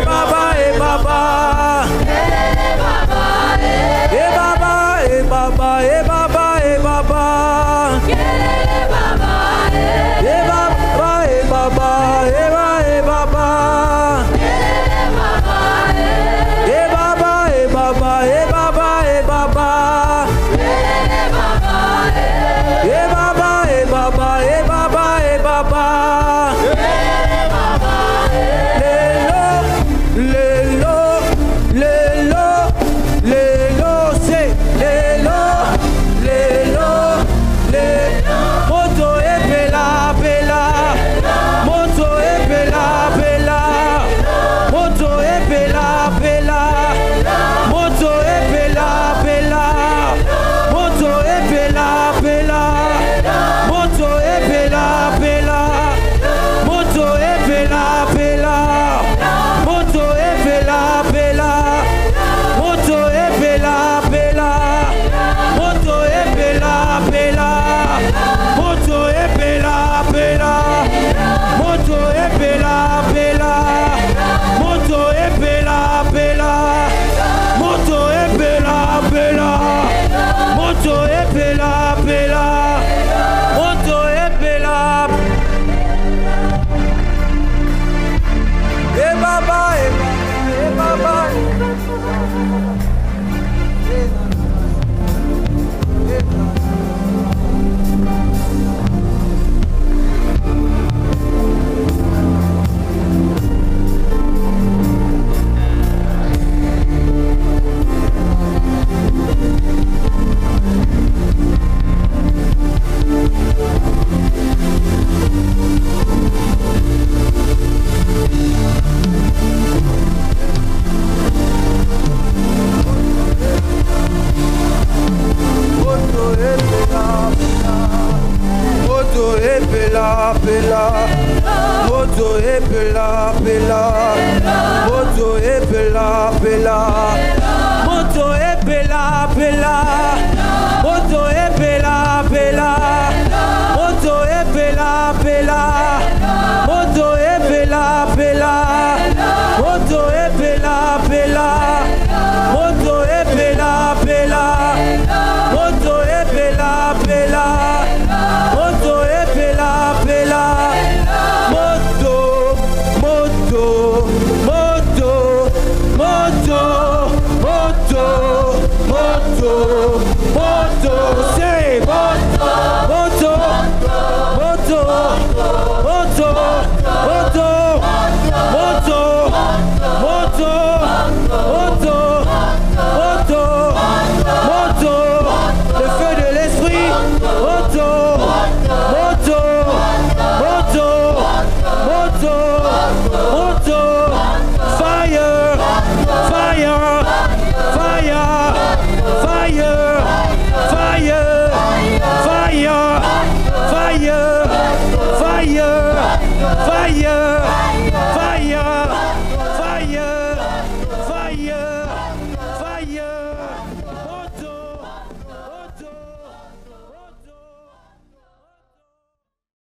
Baba,
Yo.